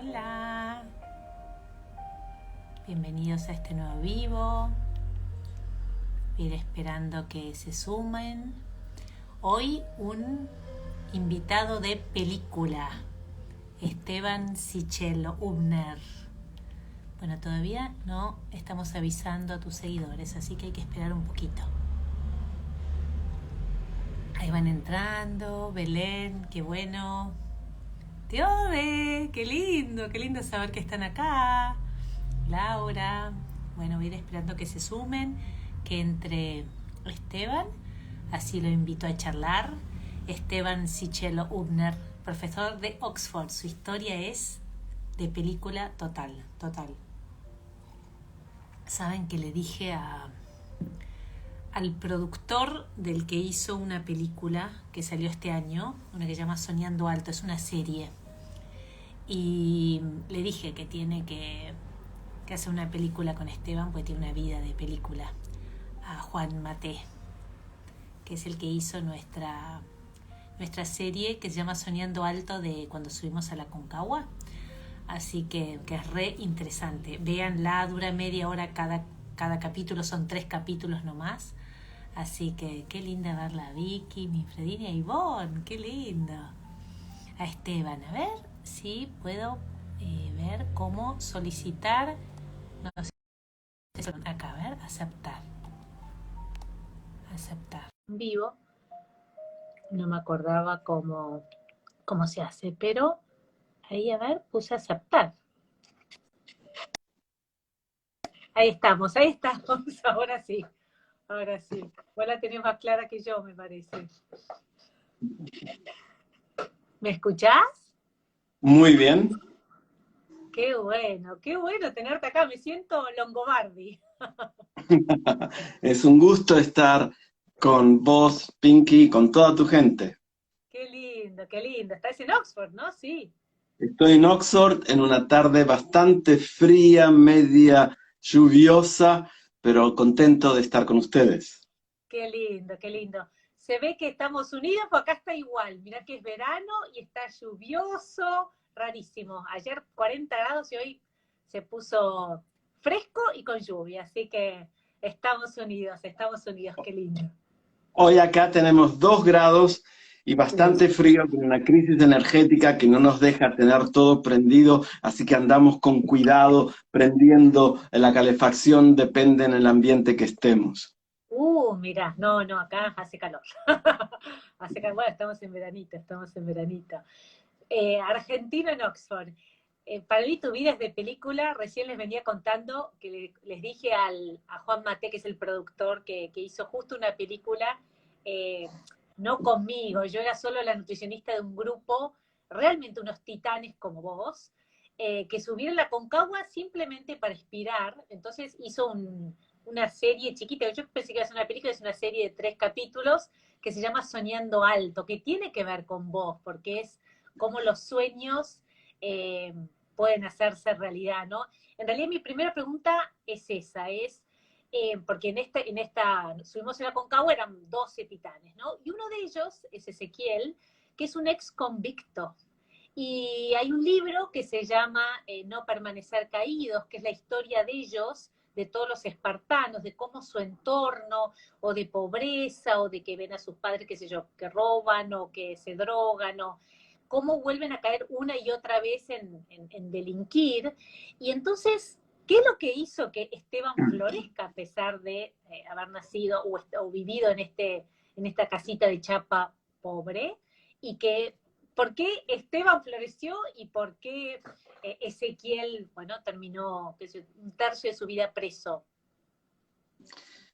Hola, bienvenidos a este nuevo vivo. Ir esperando que se sumen. Hoy un invitado de película, Esteban Sichel Hübner. Bueno, todavía no estamos avisando a tus seguidores, así que hay que esperar un poquito. Ahí van entrando. Belén, qué bueno. Teode, qué lindo saber que están acá. Laura, bueno, voy a ir esperando que se sumen, que entre Esteban, así lo invito a charlar. Esteban Sichel Hübner, profesor de Oxford, su historia es de película total. Saben que le dije al productor del que hizo una película que salió este año, una que se llama Soñando Alto, es una serie, y le dije que tiene que hacer una película con Esteban, porque tiene una vida de película, a Juan Maté, que es el que hizo nuestra serie que se llama Soñando Alto, de cuando subimos a la Concagua. Así que es re interesante. Véanla, dura media hora cada capítulo, son 3 capítulos nomás. Así que qué linda verla a Vicky, mi Fredina y a Ivonne, qué lindo. A Esteban, a ver si puedo ver cómo solicitar. No sé, acá, a ver, aceptar. Vivo. No me acordaba cómo se hace, pero ahí, a ver, puse aceptar. Ahí estamos, ahora sí. Vos la tenés más clara que yo, me parece. ¿Me escuchás? Muy bien. Qué bueno tenerte acá, me siento Longobardi. Es un gusto estar con vos, Pinky, con toda tu gente. Qué lindo. Estás en Oxford, ¿no? Sí. Estoy en Oxford en una tarde bastante fría, media lluviosa, pero contento de estar con ustedes. Qué lindo. Se ve que estamos unidos, porque acá está igual. Mirá que es verano y está lluvioso, rarísimo. Ayer 40 grados y hoy se puso fresco y con lluvia. Así que estamos unidos, qué lindo. Hoy acá tenemos 2 grados y bastante frío, con una crisis energética que no nos deja tener todo prendido, así que andamos con cuidado, prendiendo la calefacción, depende en el ambiente que estemos. Mirá, no, acá hace calor. Hace calor, bueno, estamos en veranito. Argentino en Oxford. Para mí tu vida es de película. Recién les venía contando que les dije a Juan Maté, que es el productor, que hizo justo una película, eh, no conmigo, yo era solo la nutricionista de un grupo, realmente unos titanes como vos, que subieron la Concagua simplemente para inspirar. Entonces hizo una serie chiquita, yo pensé que iba a ser una película, es una serie de 3 capítulos que se llama Soñando Alto, que tiene que ver con vos, porque es como los sueños eh, pueden hacerse realidad, ¿no? En realidad mi primera pregunta es esa, porque en esta subimos en la Concagua, eran 12 titanes, ¿no? Y uno de ellos es Ezequiel, que es un ex convicto. Y hay un libro que se llama No permanecer caídos, que es la historia de ellos, de todos los espartanos, de cómo su entorno, o de pobreza, o de que ven a sus padres, qué sé yo, que roban, o que se drogan, o cómo vuelven a caer una y otra vez en delinquir. Y entonces, ¿qué es lo que hizo que Esteban florezca a pesar de haber nacido o vivido en esta casita de chapa pobre? Y que, ¿por qué Esteban floreció y por qué Ezequiel, bueno, terminó un tercio de su vida preso?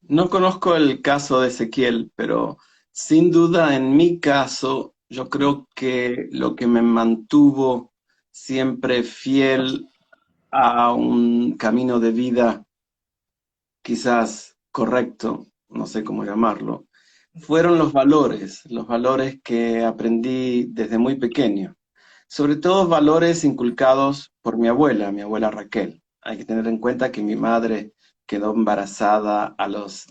No conozco el caso de Ezequiel, pero sin duda en mi caso, yo creo que lo que me mantuvo siempre fiel a un camino de vida quizás correcto, no sé cómo llamarlo, fueron los valores que aprendí desde muy pequeño. Sobre todo valores inculcados por mi abuela Raquel. Hay que tener en cuenta que mi madre quedó embarazada a los...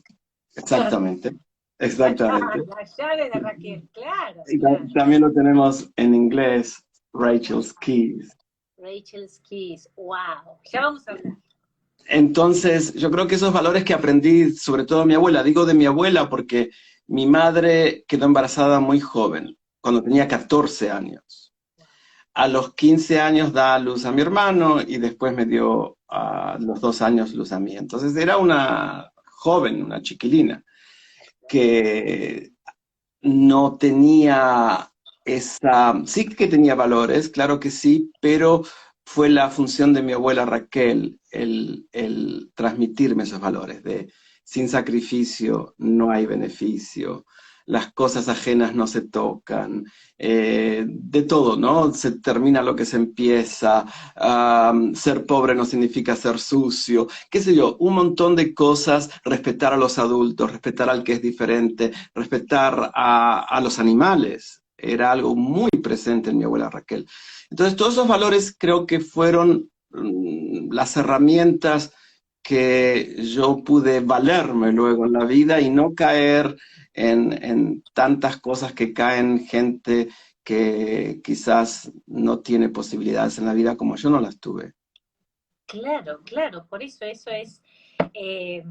Exactamente, exactamente. La llave de Raquel, claro, Y claro. también lo tenemos en inglés, Rachel's Keys. Rachel's Kiss, wow, ya vamos a hablar. Entonces, yo creo que esos valores que aprendí, sobre todo de mi abuela, digo de mi abuela porque mi madre quedó embarazada muy joven, cuando tenía 14 años. A los 15 años da a luz a mi hermano y después me dio a los 2 años luz a mí. Entonces era una joven, una chiquilina, que no tenía sí que tenía valores, claro que sí, pero fue la función de mi abuela Raquel el transmitirme esos valores de sin sacrificio no hay beneficio, las cosas ajenas no se tocan, de todo, ¿no? Se termina lo que se empieza, ser pobre no significa ser sucio, qué sé yo, un montón de cosas, respetar a los adultos, respetar al que es diferente, respetar a los animales, era algo muy presente en mi abuela Raquel. Entonces, todos esos valores creo que fueron las herramientas que yo pude valerme luego en la vida y no caer en tantas cosas que caen gente que quizás no tiene posibilidades en la vida como yo no las tuve. Claro, claro, por eh,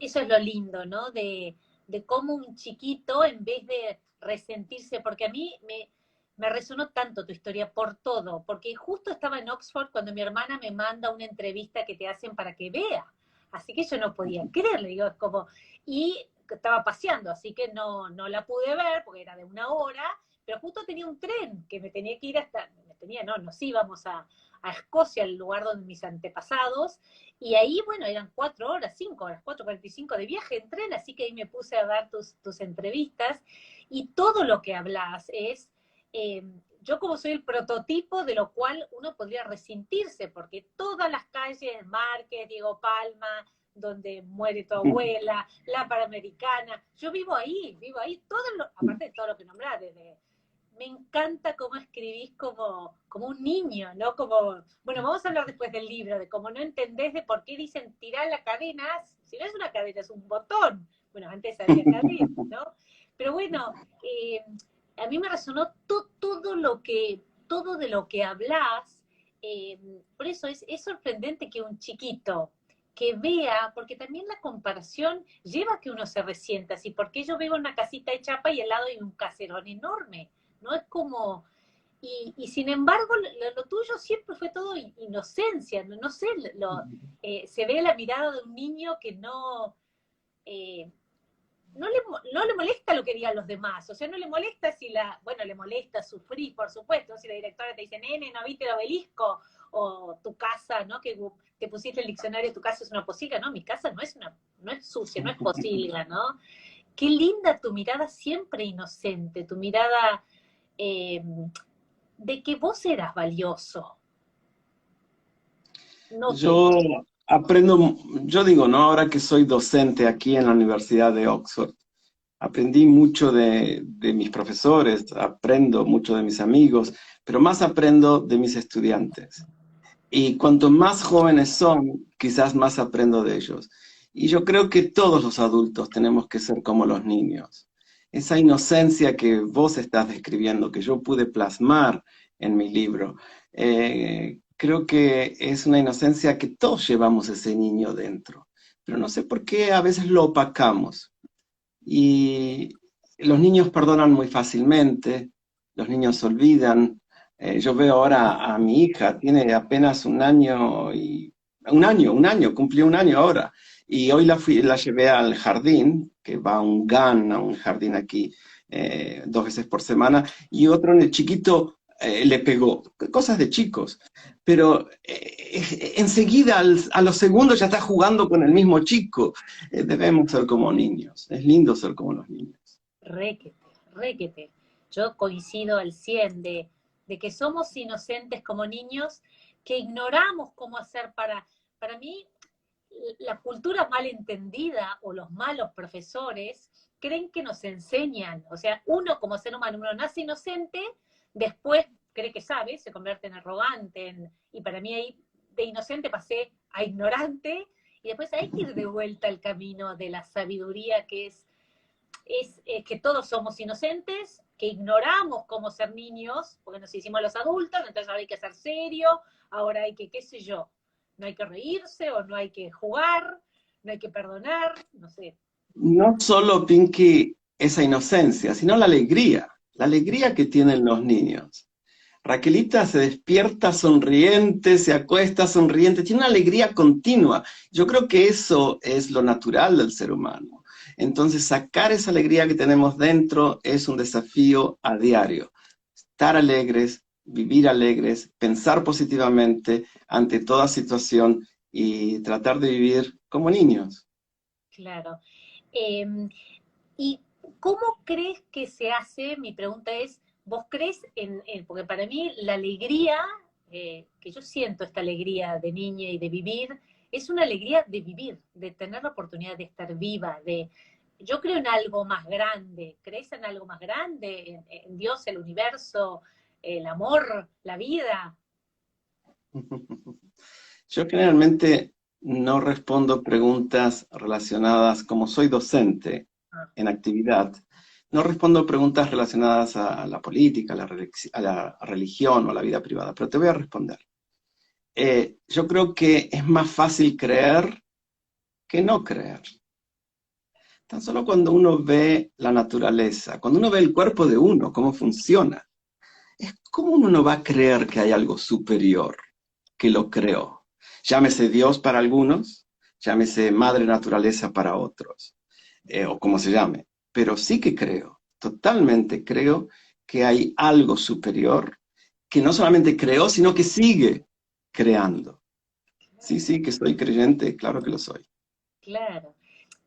eso es lo lindo, ¿no? De cómo un chiquito, en vez de resentirse, porque a mí me resonó tanto tu historia por todo, porque justo estaba en Oxford cuando mi hermana me manda una entrevista que te hacen para que vea, así que yo no podía creerle, digo, es como, y estaba paseando, así que no la pude ver porque era de una hora, pero justo tenía un tren que me tenía que ir hasta, nos íbamos a Escocia, el lugar donde mis antepasados, y ahí, bueno, eran 4 horas, 5 horas, 4:45 de viaje en tren, así que ahí me puse a dar tus entrevistas, y todo lo que hablas es, eh, yo como soy el prototipo de lo cual uno podría resentirse, porque todas las calles, Márquez, Diego Palma, donde muere tu abuela, la Panamericana, yo vivo ahí, aparte de todo lo que nombrás, desde me encanta cómo escribís como un niño, ¿no? Como, bueno, vamos a hablar después del libro, de cómo no entendés de por qué dicen tirar la cadena, si no es una cadena, es un botón. Bueno, antes había cadena, ¿no? Pero bueno, a mí me resonó todo de lo que hablás, por eso es sorprendente que un chiquito que vea, porque también la comparación lleva a que uno se resienta, así, porque yo veo una casita de chapa y al lado hay un caserón enorme, ¿no? Es como, y sin embargo, lo tuyo siempre fue todo inocencia, no sé, se ve la mirada de un niño que eh, no le molesta lo que digan los demás, o sea, no le molesta bueno, le molesta sufrir, por supuesto, si la directora te dice, nene, ¿no viste el obelisco? O tu casa, ¿no? Que te pusiste el diccionario, tu casa es una posilga, ¿no? Mi casa no es sucia, no es posilga, ¿no? Qué linda tu mirada siempre inocente, tu mirada eh, de que vos eras valioso. No que. Yo aprendo, yo digo, ¿no? Ahora que soy docente aquí en la Universidad de Oxford, aprendí mucho de mis profesores, aprendo mucho de mis amigos, pero más aprendo de mis estudiantes. Y cuanto más jóvenes son, quizás más aprendo de ellos. Y yo creo que todos los adultos tenemos que ser como los niños. Esa inocencia que vos estás describiendo, que yo pude plasmar en mi libro, creo que es una inocencia que todos llevamos ese niño dentro. Pero no sé por qué a veces lo opacamos. Y los niños perdonan muy fácilmente, los niños olvidan. Yo veo ahora a mi hija, tiene apenas un año, cumplió un año ahora. Y hoy la llevé al jardín, que va a un GAN, a un jardín aquí, 2 veces por semana, y otro en el chiquito le pegó, cosas de chicos. Pero enseguida, a los segundos, ya está jugando con el mismo chico. Debemos ser como niños. Es lindo ser como los niños. Requete, requete. Yo coincido al 100 de que somos inocentes como niños, que ignoramos cómo hacer para mí, la cultura mal entendida o los malos profesores creen que nos enseñan. O sea, uno como ser humano, uno nace inocente, después cree que sabe, se convierte en arrogante, y para mí ahí de inocente pasé a ignorante, y después hay que ir de vuelta al camino de la sabiduría que es que todos somos inocentes, que ignoramos cómo ser niños, porque nos hicimos los adultos, entonces ahora hay que ser serio, ahora hay que, qué sé yo, no hay que reírse o no hay que jugar, no hay que perdonar, no sé. No solo, Pinky, esa inocencia, sino la alegría que tienen los niños. Raquelita se despierta sonriente, se acuesta sonriente, tiene una alegría continua. Yo creo que eso es lo natural del ser humano. Entonces, sacar esa alegría que tenemos dentro es un desafío a diario. Estar alegres, vivir alegres, pensar positivamente ante toda situación y tratar de vivir como niños. Claro. Eh, ¿Y cómo crees que se hace? Mi pregunta es, ¿vos crees porque para mí la alegría, que yo siento esta alegría de niña y de vivir, es una alegría de vivir, de tener la oportunidad de estar viva, yo creo en algo más grande. ¿Crees en algo más grande? En Dios, el universo, el amor, la vida? Yo generalmente no respondo preguntas relacionadas, como soy docente Ah, en actividad, no respondo preguntas relacionadas a la política, a la religión o a la vida privada, pero te voy a responder. Yo creo que es más fácil creer que no creer. Tan solo cuando uno ve la naturaleza, cuando uno ve el cuerpo de uno, cómo funciona, es como uno no va a creer que hay algo superior que lo creó. Llámese Dios para algunos, llámese Madre Naturaleza para otros, o como se llame. Pero sí que creo, totalmente creo que hay algo superior que no solamente creó, sino que sigue creando. Sí, sí, que soy creyente, claro que lo soy. claro.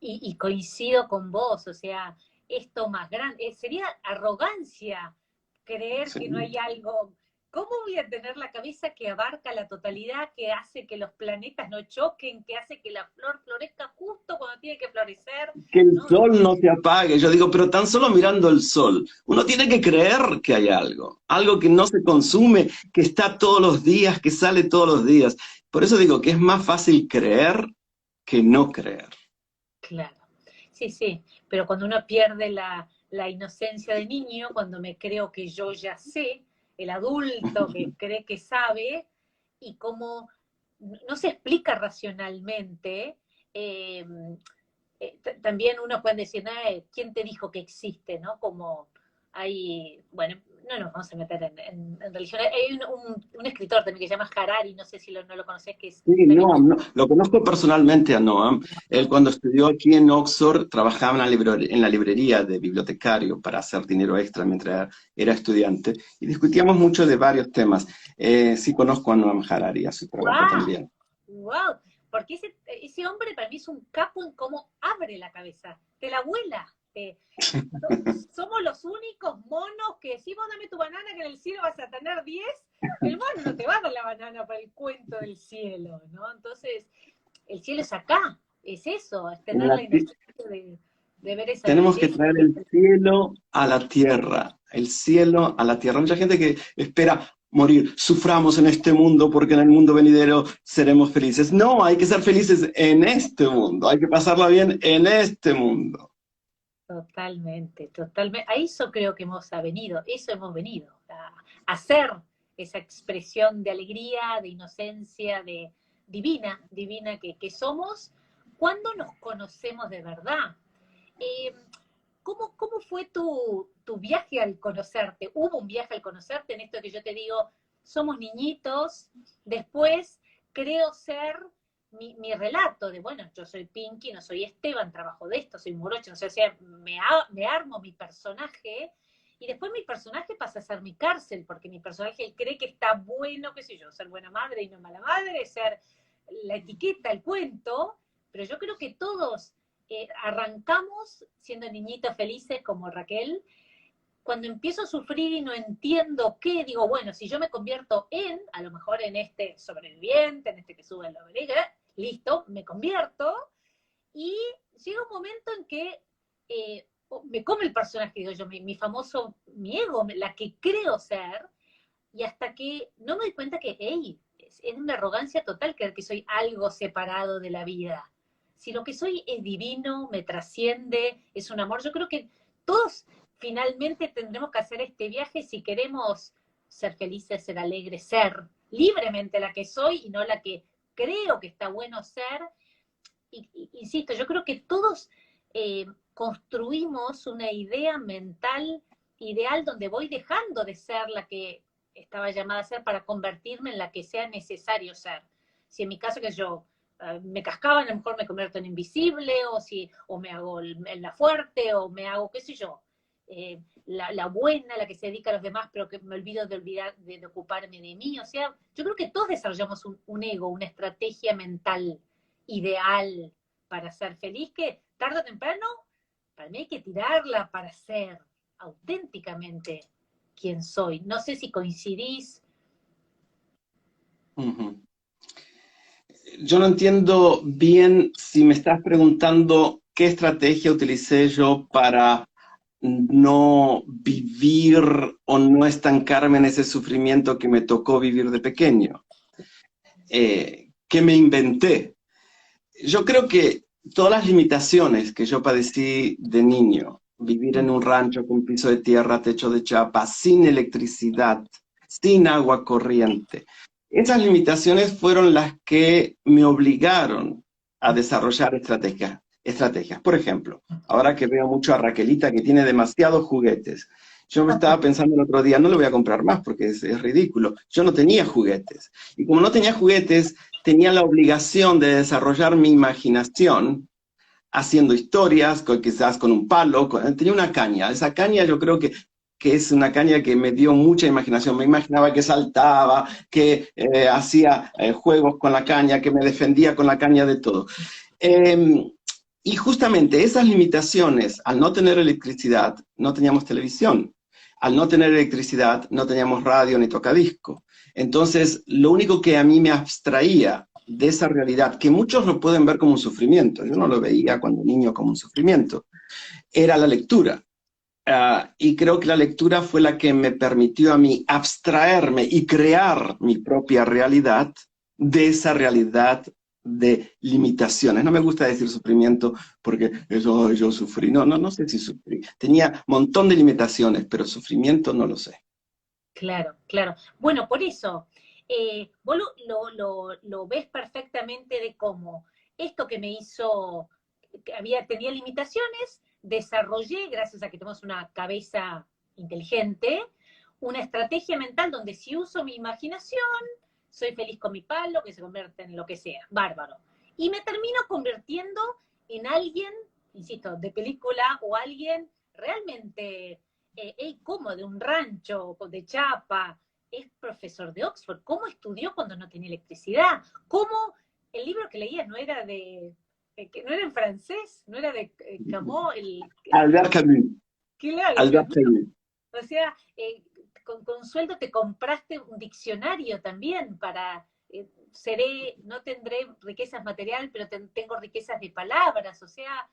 Y coincido con vos, o sea, esto más grande, sería arrogancia creer que no Sí. hay algo. ¿Cómo voy a tener la cabeza que abarca la totalidad, que hace que los planetas no choquen, que hace que la flor florezca justo cuando tiene que florecer? Que el ¿No? sol no se apague. Yo digo, pero tan solo mirando el sol, uno tiene que creer que hay algo que no se consume, que está todos los días, que sale todos los días. Por eso digo que es más fácil creer que no creer. Claro, sí, sí, pero cuando uno pierde la inocencia de niño, cuando me creo que yo ya sé, el adulto que cree que sabe, y cómo no se explica racionalmente, eh, también uno puede decir, ¿quién te dijo que existe? ¿No? Como hay, bueno, no nos vamos a meter en religión. Hay un escritor también que se llama Harari, no sé si no lo conoces, que es Sí, también Noam, no, lo conozco personalmente a Noam. Él no, cuando estudió aquí en Oxford trabajaba en la librería de bibliotecario para hacer dinero extra mientras era estudiante y discutíamos mucho de varios temas. Sí conozco a Noam Harari, a su trabajo ¡wow! también. ¡Wow! Porque ese hombre para mí es un capo en cómo abre la cabeza, te la vuela. Somos los únicos monos que decimos, dame tu banana que en el cielo vas a tener 10. El mono no te va a dar la banana para el cuento del cielo, ¿no? Entonces, el cielo es acá, es eso, es En tener la la inocencia de ver esa Tenemos que belleza. traer el cielo a la tierra, el cielo a la tierra. Mucha gente que espera morir, suframos en este mundo porque en el mundo venidero seremos felices. No, hay que ser felices en este mundo, hay que pasarla bien en este mundo. Totalmente, totalmente. A eso creo que eso hemos venido, a hacer esa expresión de alegría, de inocencia, de divina que somos cuando nos conocemos de verdad. Eh, ¿Cómo fue tu viaje al conocerte? ¿Hubo un viaje al conocerte en esto que yo te digo, somos niñitos, después creo ser mi relato de, bueno, yo soy Pinky, no soy Esteban, trabajo de esto, soy Morocho, no sé, o sea, me armo mi personaje y después mi personaje pasa a ser mi cárcel, porque mi personaje él cree que está bueno, qué sé yo, ser buena madre y no mala madre, ser la etiqueta, el cuento, pero yo creo que todos arrancamos siendo niñitas felices como Raquel. Cuando empiezo a sufrir y no entiendo qué, digo, bueno, si yo me convierto a lo mejor en este sobreviviente, en este que sube en la vereda, listo, me convierto, y llega un momento en que me come el personaje, digo yo, mi famoso, mi ego, la que creo ser, y hasta que no me doy cuenta que, hey, es una arrogancia total creer que soy algo separado de la vida. Si lo que soy es divino, me trasciende, es un amor, yo creo que todos finalmente tendremos que hacer este viaje si queremos ser felices, ser alegres, ser libremente la que soy y no la que creo que está bueno ser. Insisto, yo creo que todos construimos una idea mental ideal donde voy dejando de ser la que estaba llamada a ser para convertirme en la que sea necesario ser. Si en mi caso, que yo me cascaban, a lo mejor me convierto en invisible, o me hago la fuerte, o me hago, qué sé yo, la buena, la que se dedica a los demás, pero que me olvido de ocuparme de mí. O sea, yo creo que todos desarrollamos un ego, una estrategia mental ideal para ser feliz, que tarde o temprano, para mí hay que tirarla para ser auténticamente quien soy. No sé si coincidís. Yo no entiendo bien si me estás preguntando qué estrategia utilicé yo para no vivir o no estancarme en ese sufrimiento que me tocó vivir de pequeño. ¿Qué me inventé? Yo creo que todas las limitaciones que yo padecí de niño, vivir en un rancho con piso de tierra, techo de chapa, sin electricidad, sin agua corriente, esas limitaciones fueron las que me obligaron a desarrollar estrategias. Por ejemplo, ahora que veo mucho a Raquelita que tiene demasiados juguetes, yo me estaba pensando el otro día, no le voy a comprar más porque es ridículo. Yo no tenía juguetes. Y como no tenía juguetes, tenía la obligación de desarrollar mi imaginación haciendo historias, quizás con un palo. Tenía una caña. Esa caña yo creo que es una caña que me dio mucha imaginación. Me imaginaba que saltaba, que hacía juegos con la caña, que me defendía con la caña de todo. Y justamente esas limitaciones, al no tener electricidad, no teníamos televisión. Al no tener electricidad, no teníamos radio ni tocadisco. Entonces, lo único que a mí me abstraía de esa realidad, que muchos lo pueden ver como un sufrimiento, yo no lo veía cuando niño como un sufrimiento, era la lectura. Y creo que la lectura fue la que me permitió a mí abstraerme y crear mi propia realidad de esa realidad de limitaciones. No me gusta decir sufrimiento porque eso yo sufrí. No sé si sufrí. Tenía un montón de limitaciones, pero sufrimiento no lo sé. Claro, claro. Bueno, por eso, vos lo ves perfectamente de cómo esto que me hizo, tenía limitaciones, desarrollé, gracias a que tenemos una cabeza inteligente, una estrategia mental donde si uso mi imaginación, soy feliz con mi palo, que se convierte en lo que sea, bárbaro. Y me termino convirtiendo en alguien, insisto, de película, o alguien realmente, como de un rancho, de chapa, es profesor de Oxford. ¿Cómo estudió cuando no tenía electricidad? ¿Cómo el libro que leía no era que no era en francés, no era de Camus? Albert Camus. Claro, Albert Camus. O sea, con sueldo te compraste un diccionario también para, no tendré riquezas materiales, pero tengo riquezas de palabras. O sea,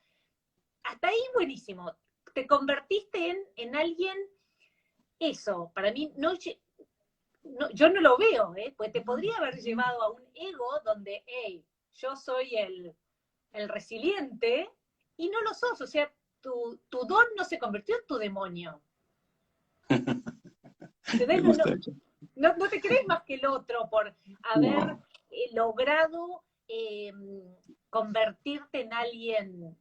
hasta ahí buenísimo. Te convertiste en alguien, eso, para mí, yo no lo veo, pues te podría haber llevado a un ego donde, hey, yo soy el resiliente, y no lo sos. O sea, tu don no se convirtió en tu demonio. No te crees más que el otro por haber logrado convertirte en alguien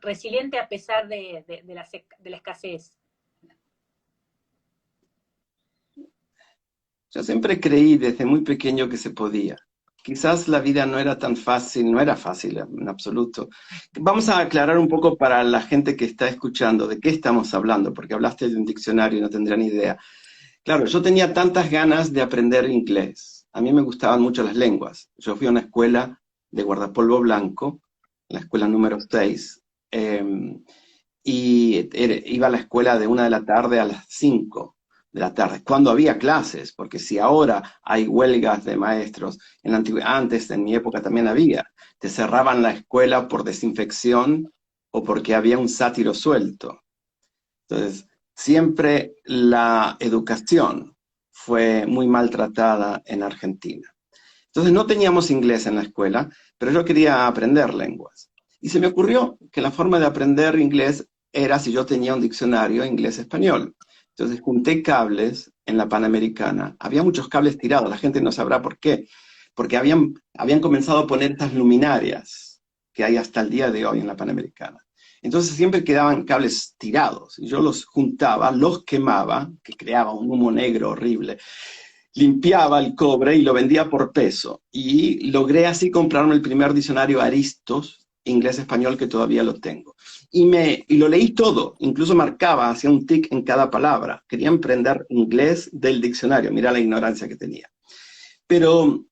resiliente a pesar de la escasez. Yo siempre creí desde muy pequeño que se podía. Quizás la vida no era tan fácil, no era fácil en absoluto. Vamos a aclarar un poco para la gente que está escuchando de qué estamos hablando, porque hablaste de un diccionario y no tendrán idea. Claro, yo tenía tantas ganas de aprender inglés. A mí me gustaban mucho las lenguas. Yo fui a una escuela de guardapolvo blanco, la escuela número 6, y iba a la escuela de 1 de la tarde a las 5 de la tarde, cuando había clases, porque si ahora hay huelgas de maestros, antes, en mi época también había, te cerraban la escuela por desinfección o porque había un sátiro suelto. Entonces, siempre la educación fue muy maltratada en Argentina. Entonces no teníamos inglés en la escuela, pero yo quería aprender lenguas. Y se me ocurrió que la forma de aprender inglés era si yo tenía un diccionario inglés-español. Entonces junté cables en la Panamericana. Había muchos cables tirados, la gente no sabrá por qué. Porque habían comenzado a poner estas luminarias que hay hasta el día de hoy en la Panamericana. Entonces siempre quedaban cables tirados. Y yo los juntaba, los quemaba, que creaba un humo negro horrible, limpiaba el cobre y lo vendía por peso. Y logré así comprarme el primer diccionario Aristos, inglés-español, que todavía lo tengo. Y lo leí todo, incluso marcaba, hacía un tic en cada palabra. Quería aprender inglés del diccionario, mira la ignorancia que tenía. Pero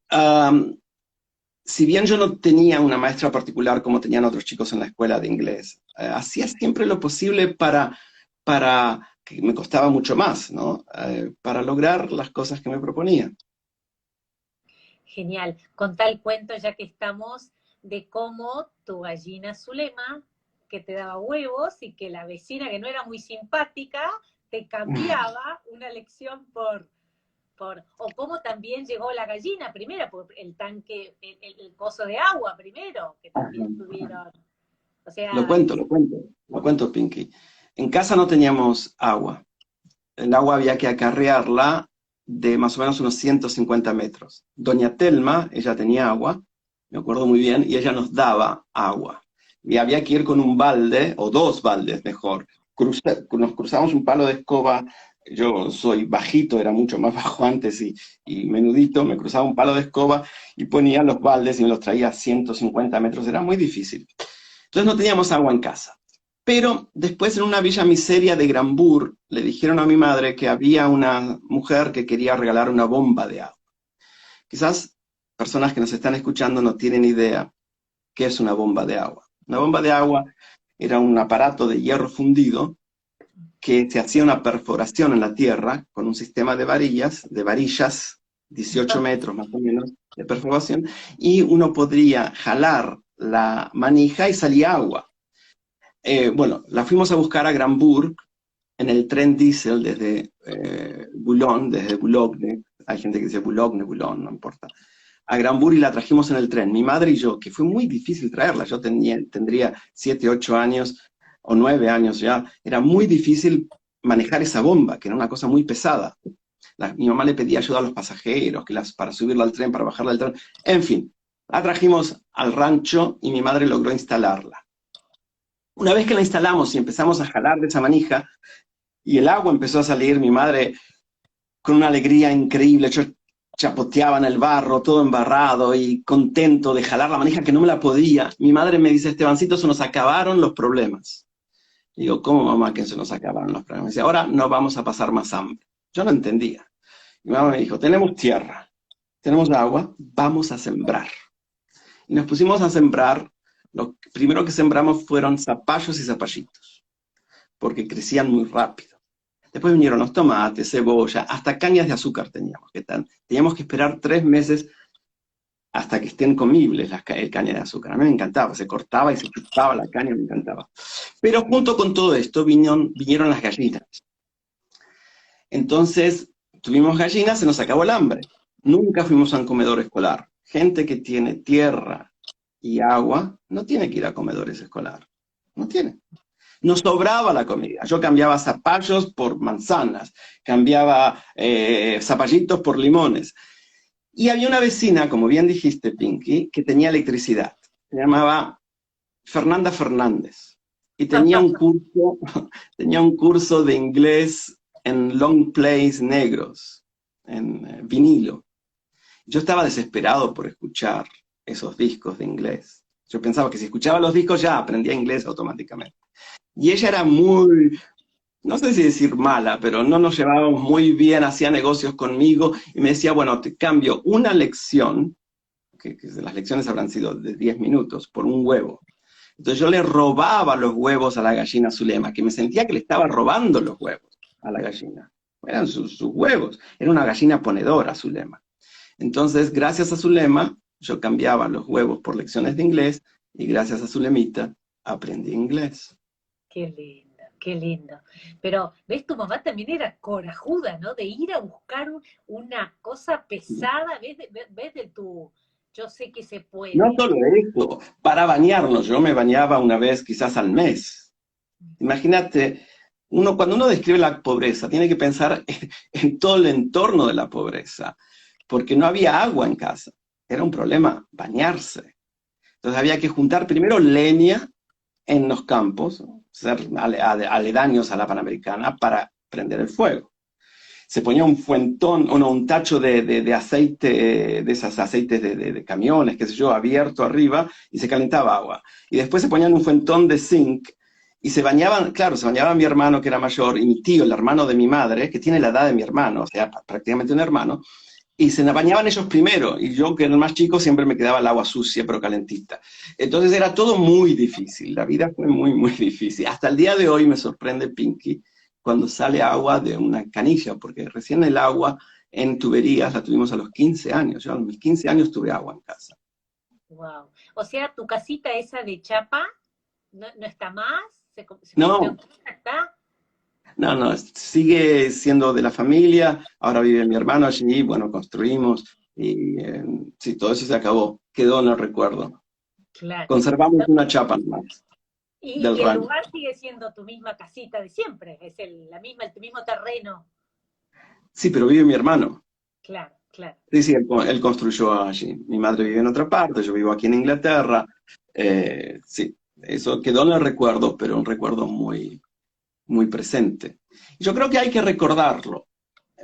si bien yo no tenía una maestra particular como tenían otros chicos en la escuela de inglés, hacía siempre lo posible para que me costaba mucho más, ¿no? Para lograr las cosas que me proponía. Genial. Contá el cuento, ya que estamos, de cómo tu gallina Zulema, que te daba huevos, y que la vecina, que no era muy simpática, te cambiaba una lección o cómo también llegó la gallina primero, por el tanque, el pozo de agua primero, que también tuvieron. O Lo sea, cuento, lo cuento, Pinky. En casa no teníamos agua. El agua había que acarrearla de más o menos unos 150 metros. Doña Telma, ella tenía agua, me acuerdo muy bien, y ella nos daba agua. Y había que ir con un balde, o dos baldes mejor. Nos cruzamos un palo de escoba. Yo soy bajito, era mucho más bajo antes y menudito. Me cruzaba un palo de escoba y ponía los baldes y me los traía a 150 metros. Era muy difícil. Entonces no teníamos agua en casa. Pero después en una villa miseria de Granbur le dijeron a mi madre que había una mujer que quería regalar una bomba de agua. Quizás personas que nos están escuchando no tienen idea qué es una bomba de agua. Una bomba de agua era un aparato de hierro fundido que se hacía una perforación en la tierra con un sistema de varillas, 18 metros más o menos de perforación, y uno podría jalar la manija y salía agua. Bueno, la fuimos a buscar a Granburg en el tren diésel desde Boulogne, desde Boulogne, hay gente que dice Boulogne, Boulogne, no importa, a Granburg y la trajimos en el tren, mi madre y yo, que fue muy difícil traerla, yo tendría 7, 8 años o 9 años ya, era muy difícil manejar esa bomba, que era una cosa muy pesada. Mi mamá le pedía ayuda a los pasajeros, para subirla al tren, para bajarla del tren, en fin, la trajimos al rancho y mi madre logró instalarla. Una vez que la instalamos y empezamos a jalar de esa manija y el agua empezó a salir, mi madre con una alegría increíble, yo chapoteaba en el barro, todo embarrado y contento de jalar la manija que no me la podía. Mi madre me dice, Estebancito, se nos acabaron los problemas. Y digo, ¿cómo, mamá, que se nos acabaron los problemas? Me dice, ahora no vamos a pasar más hambre. Yo no entendía. Mi mamá me dijo, tenemos tierra, tenemos agua, vamos a sembrar. Y nos pusimos a sembrar. Lo primero que sembramos fueron zapallos y zapallitos, porque crecían muy rápido. Después vinieron los tomates, cebolla, hasta cañas de azúcar teníamos. Teníamos que esperar 3 meses hasta que estén comibles el caña de azúcar. A mí me encantaba, se cortaba y se chupaba la caña, me encantaba. Pero junto con todo esto vinieron las gallinas. Entonces, tuvimos gallinas, se nos acabó el hambre. Nunca fuimos a un comedor escolar. Gente que tiene tierra y agua no tiene que ir a comedores escolares. No tiene. Nos sobraba la comida. Yo cambiaba zapallos por manzanas, cambiaba zapallitos por limones. Y había una vecina, como bien dijiste, Pinky, que tenía electricidad. Se llamaba Fernanda Fernández. Y tenía un curso de inglés en long plays negros, en vinilo. Yo estaba desesperado por escuchar esos discos de inglés. Yo pensaba que si escuchaba los discos ya aprendía inglés automáticamente. Y ella era muy, no sé si decir mala, pero no nos llevábamos muy bien, hacía negocios conmigo y me decía, bueno, te cambio una lección, que las lecciones habrán sido de 10 minutos, por un huevo. Entonces yo le robaba los huevos a la gallina Zulema, que me sentía que le estaba robando los huevos a la gallina. Eran sus huevos, era una gallina ponedora Zulema. Entonces, gracias a Zulema, yo cambiaba los huevos por lecciones de inglés y gracias a Zulemita aprendí inglés. Qué lindo, qué lindo. Pero, ¿ves? Tu mamá también era corajuda, ¿no? De ir a buscar una cosa pesada, ¿ves de tu, yo sé que se puede? No solo eso, para bañarnos, yo me bañaba una vez quizás al mes. Imagínate, cuando uno describe la pobreza, tiene que pensar en todo el entorno de la pobreza, porque no había agua en casa. Era un problema bañarse. Entonces había que juntar primero leña en los campos, ser aledaños a la Panamericana, para prender el fuego. Se ponía un fuentón, o no, un tacho de aceite, de esos aceites de camiones, qué sé yo, abierto arriba, y se calentaba agua. Y después se ponían un fuentón de zinc, y se bañaban, claro, se bañaba mi hermano que era mayor, y mi tío, el hermano de mi madre, que tiene la edad de mi hermano, o sea, prácticamente un hermano, y se bañaban ellos primero, y yo, que era el más chico, siempre me quedaba el agua sucia, pero calentita. Entonces era todo muy difícil, la vida fue muy, muy difícil. Hasta el día de hoy me sorprende, Pinky, cuando sale agua de una canilla, porque recién el agua en tuberías la tuvimos a los 15 años. Yo a mis 15 años tuve agua en casa. Wow. O sea, tu casita esa de chapa no está más, se No, ¿está? no, no, sigue siendo de la familia, ahora vive mi hermano allí, bueno, construimos, y sí, todo eso se acabó, quedó en el recuerdo. Claro. Conservamos una chapa nomás del Y el rancho. lugar sigue siendo tu misma casita de siempre, es el mismo terreno. Sí, pero vive mi hermano. Claro, claro. Sí, sí, él construyó allí. Mi madre vive en otra parte, yo vivo aquí en Inglaterra. Sí, eso quedó en el recuerdo, pero un recuerdo muy, muy presente. Y yo creo que hay que recordarlo.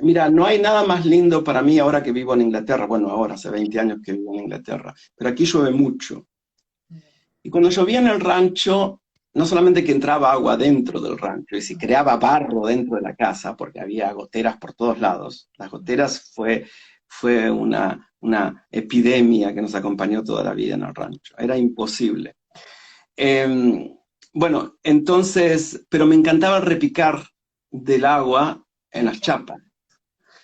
Mira, no hay nada más lindo para mí ahora que vivo en Inglaterra. Bueno, ahora hace 20 años que vivo en Inglaterra, pero aquí llueve mucho. Y cuando llovía en el rancho, no solamente que entraba agua dentro del rancho, y se creaba barro dentro de la casa, porque había goteras por todos lados. Las goteras fue una epidemia que nos acompañó toda la vida en el rancho. Era imposible. Bueno, entonces, pero me encantaba el repicar del agua en las chapas.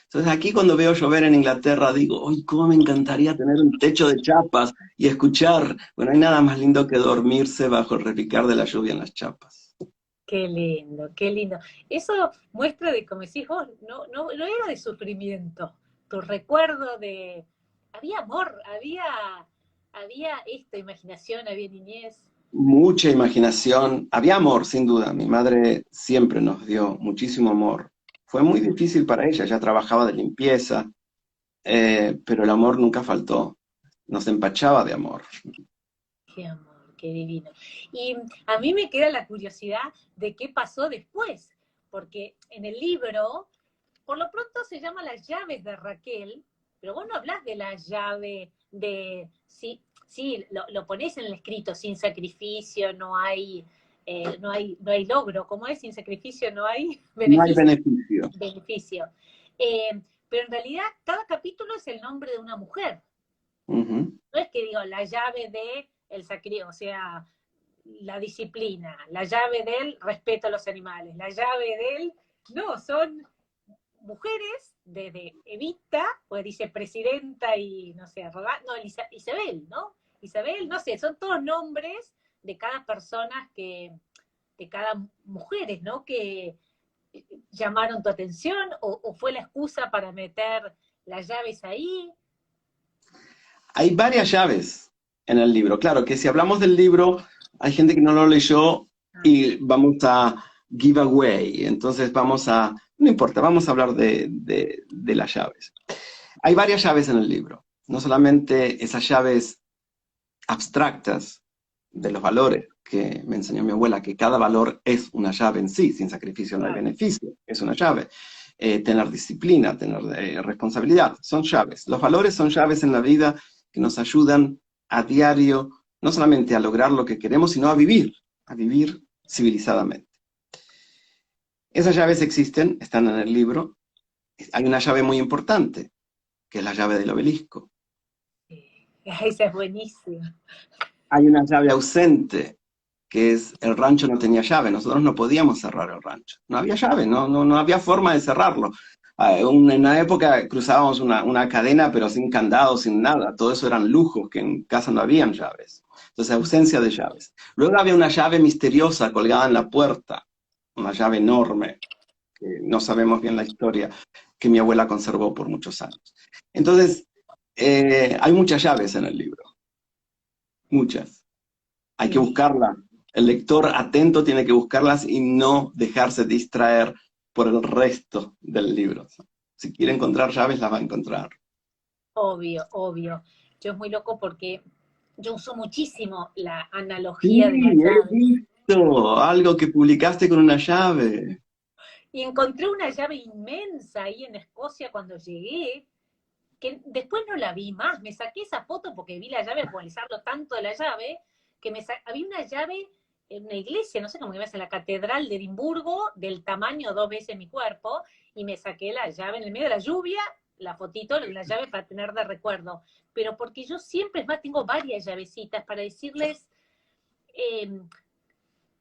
Entonces aquí cuando veo llover en Inglaterra digo, ¡ay, cómo me encantaría tener un techo de chapas y escuchar! Bueno, hay nada más lindo que dormirse bajo el repicar de la lluvia en las chapas. Qué lindo, qué lindo. Eso muestra de, como decís vos, no era de sufrimiento. Tu recuerdo de... Había amor, había esta imaginación, había niñez. Mucha imaginación, había amor, sin duda. Mi madre siempre nos dio muchísimo amor. Fue muy difícil para ella trabajaba de limpieza, pero el amor nunca faltó. Nos empachaba de amor. Qué amor, qué divino. Y a mí me queda la curiosidad de qué pasó después, porque en el libro, por lo pronto se llama Las llaves de Raquel, pero vos no hablás de la llave de, sí, lo ponés en el escrito, sin sacrificio no hay logro, ¿cómo es? Sin sacrificio no hay No hay beneficio. beneficio. beneficio. Pero en realidad cada capítulo es el nombre de una mujer. Ujú. No es que digo la llave de el sacrificio, o sea, la disciplina, la llave del respeto a los animales, la llave del... No, son mujeres desde Evita, pues dice presidenta y no sé, no, Isabel, ¿no? Isabel, no sé, son todos nombres de cada persona de cada mujeres, ¿no? Que llamaron tu atención o fue la excusa para meter las llaves ahí. Hay varias llaves en el libro. Claro que si hablamos del libro, hay gente que no lo leyó y vamos a give away. Entonces no importa, vamos a hablar de las llaves. Hay varias llaves en el libro. No solamente esas llaves abstractas de los valores que me enseñó mi abuela, que cada valor es una llave en sí, sin sacrificio no hay beneficio, es una llave. Tener disciplina, tener responsabilidad, son llaves. Los valores son llaves en la vida que nos ayudan a diario, no solamente a lograr lo que queremos, sino a vivir civilizadamente. Esas llaves existen, están en el libro. Hay una llave muy importante, que es la llave del obelisco. Esa es buenísima. Hay una llave ausente, que es el rancho no tenía llave, nosotros no podíamos cerrar el rancho. No había llave, no había forma de cerrarlo. En una época cruzábamos una cadena, pero sin candado, sin nada. Todo eso eran lujos, que en casa no habían llaves. Entonces, ausencia de llaves. Luego había una llave misteriosa colgada en la puerta, una llave enorme, que no sabemos bien la historia, que mi abuela conservó por muchos años. Entonces, hay muchas llaves en el libro. Muchas. Hay que buscarla El lector atento tiene que buscarlas y no dejarse distraer por el resto del libro. Si quiere encontrar llaves, las va a encontrar. Obvio, obvio. Yo es muy loco porque yo uso muchísimo la Sí, analogía de la he llave. visto algo que publicaste con una llave. Y encontré una llave inmensa ahí en Escocia cuando llegué, que después no la vi más. Me saqué esa foto porque vi la llave, por analizarlo tanto de la llave, que había una llave en una iglesia, no sé cómo que ves, en la catedral de Edimburgo, del tamaño 2 veces mi cuerpo, y me saqué la llave en el medio de la lluvia, la fotito, la llave para tener de recuerdo. Pero porque yo siempre, es más, tengo varias llavecitas para decirles, eh,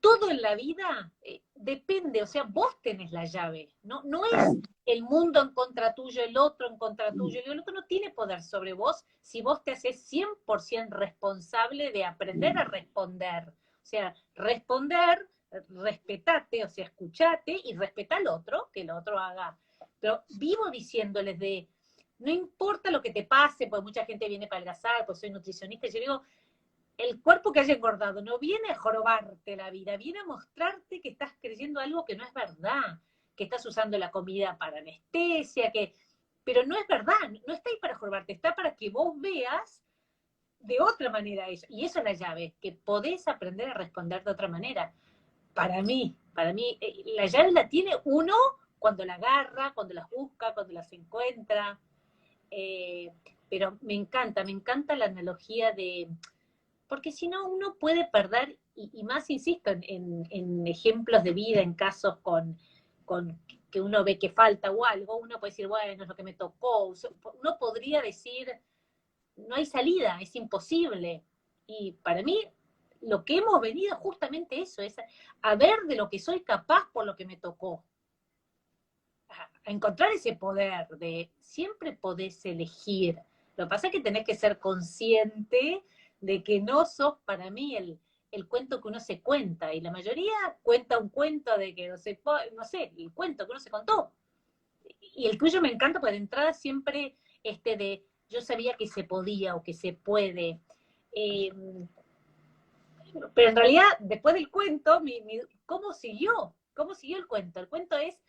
todo en la vida depende, o sea, vos tenés la llave, no es el mundo en contra tuyo, el otro en contra tuyo, y el otro no tiene poder sobre vos si vos te haces 100% responsable de aprender a responder. O sea, responder, respetate, o sea, escuchate y respeta al otro, que el otro haga. Pero vivo diciéndoles no importa lo que te pase, porque mucha gente viene para adelgazar, pues soy nutricionista, y yo digo, el cuerpo que haya engordado no viene a jorobarte la vida, viene a mostrarte que estás creyendo algo que no es verdad, que estás usando la comida para anestesia, pero no es verdad, no está ahí para jorobarte, está para que vos veas de otra manera eso. Y eso es la llave, que podés aprender a responder de otra manera. Para mí, la llave la tiene uno cuando la agarra, cuando las busca, cuando las encuentra. Eh, pero me encanta la analogía porque si no uno puede perder, y más insisto en ejemplos de vida, en casos con que uno ve que falta o algo, uno puede decir, bueno, es lo que me tocó, uno podría decir, no hay salida, es imposible. Y para mí, lo que hemos venido justamente eso, es a ver de lo que soy capaz por lo que me tocó. A encontrar ese poder de siempre podés elegir. Lo que pasa es que tenés que ser consciente de que no sos para mí el cuento que uno se cuenta, y la mayoría cuenta un cuento de que no sé, el cuento que uno se contó. Y el tuyo me encanta, porque de entrada siempre de yo sabía que se podía o que se puede. Eh, pero en realidad, después del cuento, ¿cómo siguió? ¿Cómo siguió el cuento? El cuento es,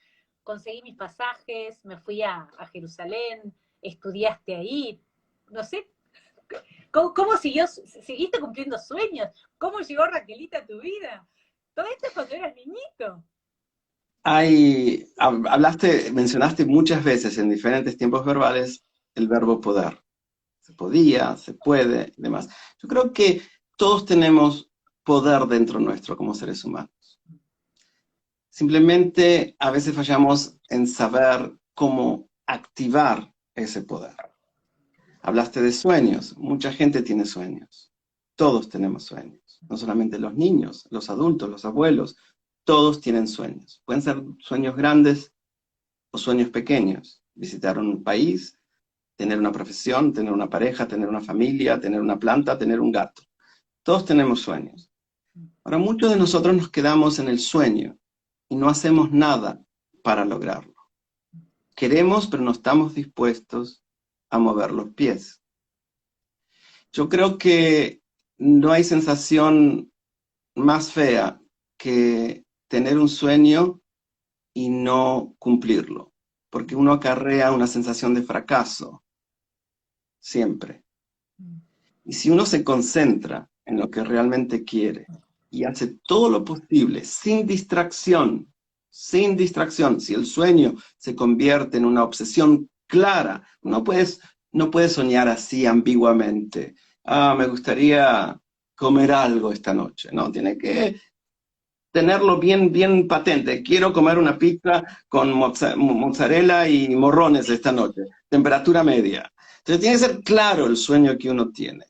conseguí mis pasajes, me fui a Jerusalén, estudiaste ahí, no sé, ¿cómo siguió? ¿Seguiste cumpliendo sueños? ¿Cómo llegó Raquelita a tu vida? Todo esto es cuando eras niñito. Mencionaste muchas veces en diferentes tiempos verbales el verbo poder. Se podía, se puede, y demás. Yo creo que todos tenemos poder dentro nuestro como seres humanos. Simplemente a veces fallamos en saber cómo activar ese poder. Hablaste de sueños. Mucha gente tiene sueños. Todos tenemos sueños. No solamente los niños, los adultos, los abuelos. Todos tienen sueños. Pueden ser sueños grandes o sueños pequeños. Visitar un país, tener una profesión, tener una pareja, tener una familia, tener una planta, tener un gato. Todos tenemos sueños. Ahora, muchos de nosotros nos quedamos en el sueño y no hacemos nada para lograrlo. Queremos, pero no estamos dispuestos a mover los pies. Yo creo que no hay sensación más fea que tener un sueño y no cumplirlo, porque uno acarrea una sensación de fracaso, siempre. Y si uno se concentra en lo que realmente quiere y hace todo lo posible, sin distracción, si el sueño se convierte en una obsesión clara, no puedes soñar así ambiguamente. Me gustaría comer algo esta noche, ¿no? Tiene que tenerlo bien, bien patente. Quiero comer una pizza con mozzarella y morrones esta noche, temperatura media. Entonces tiene que ser claro el sueño que uno tiene.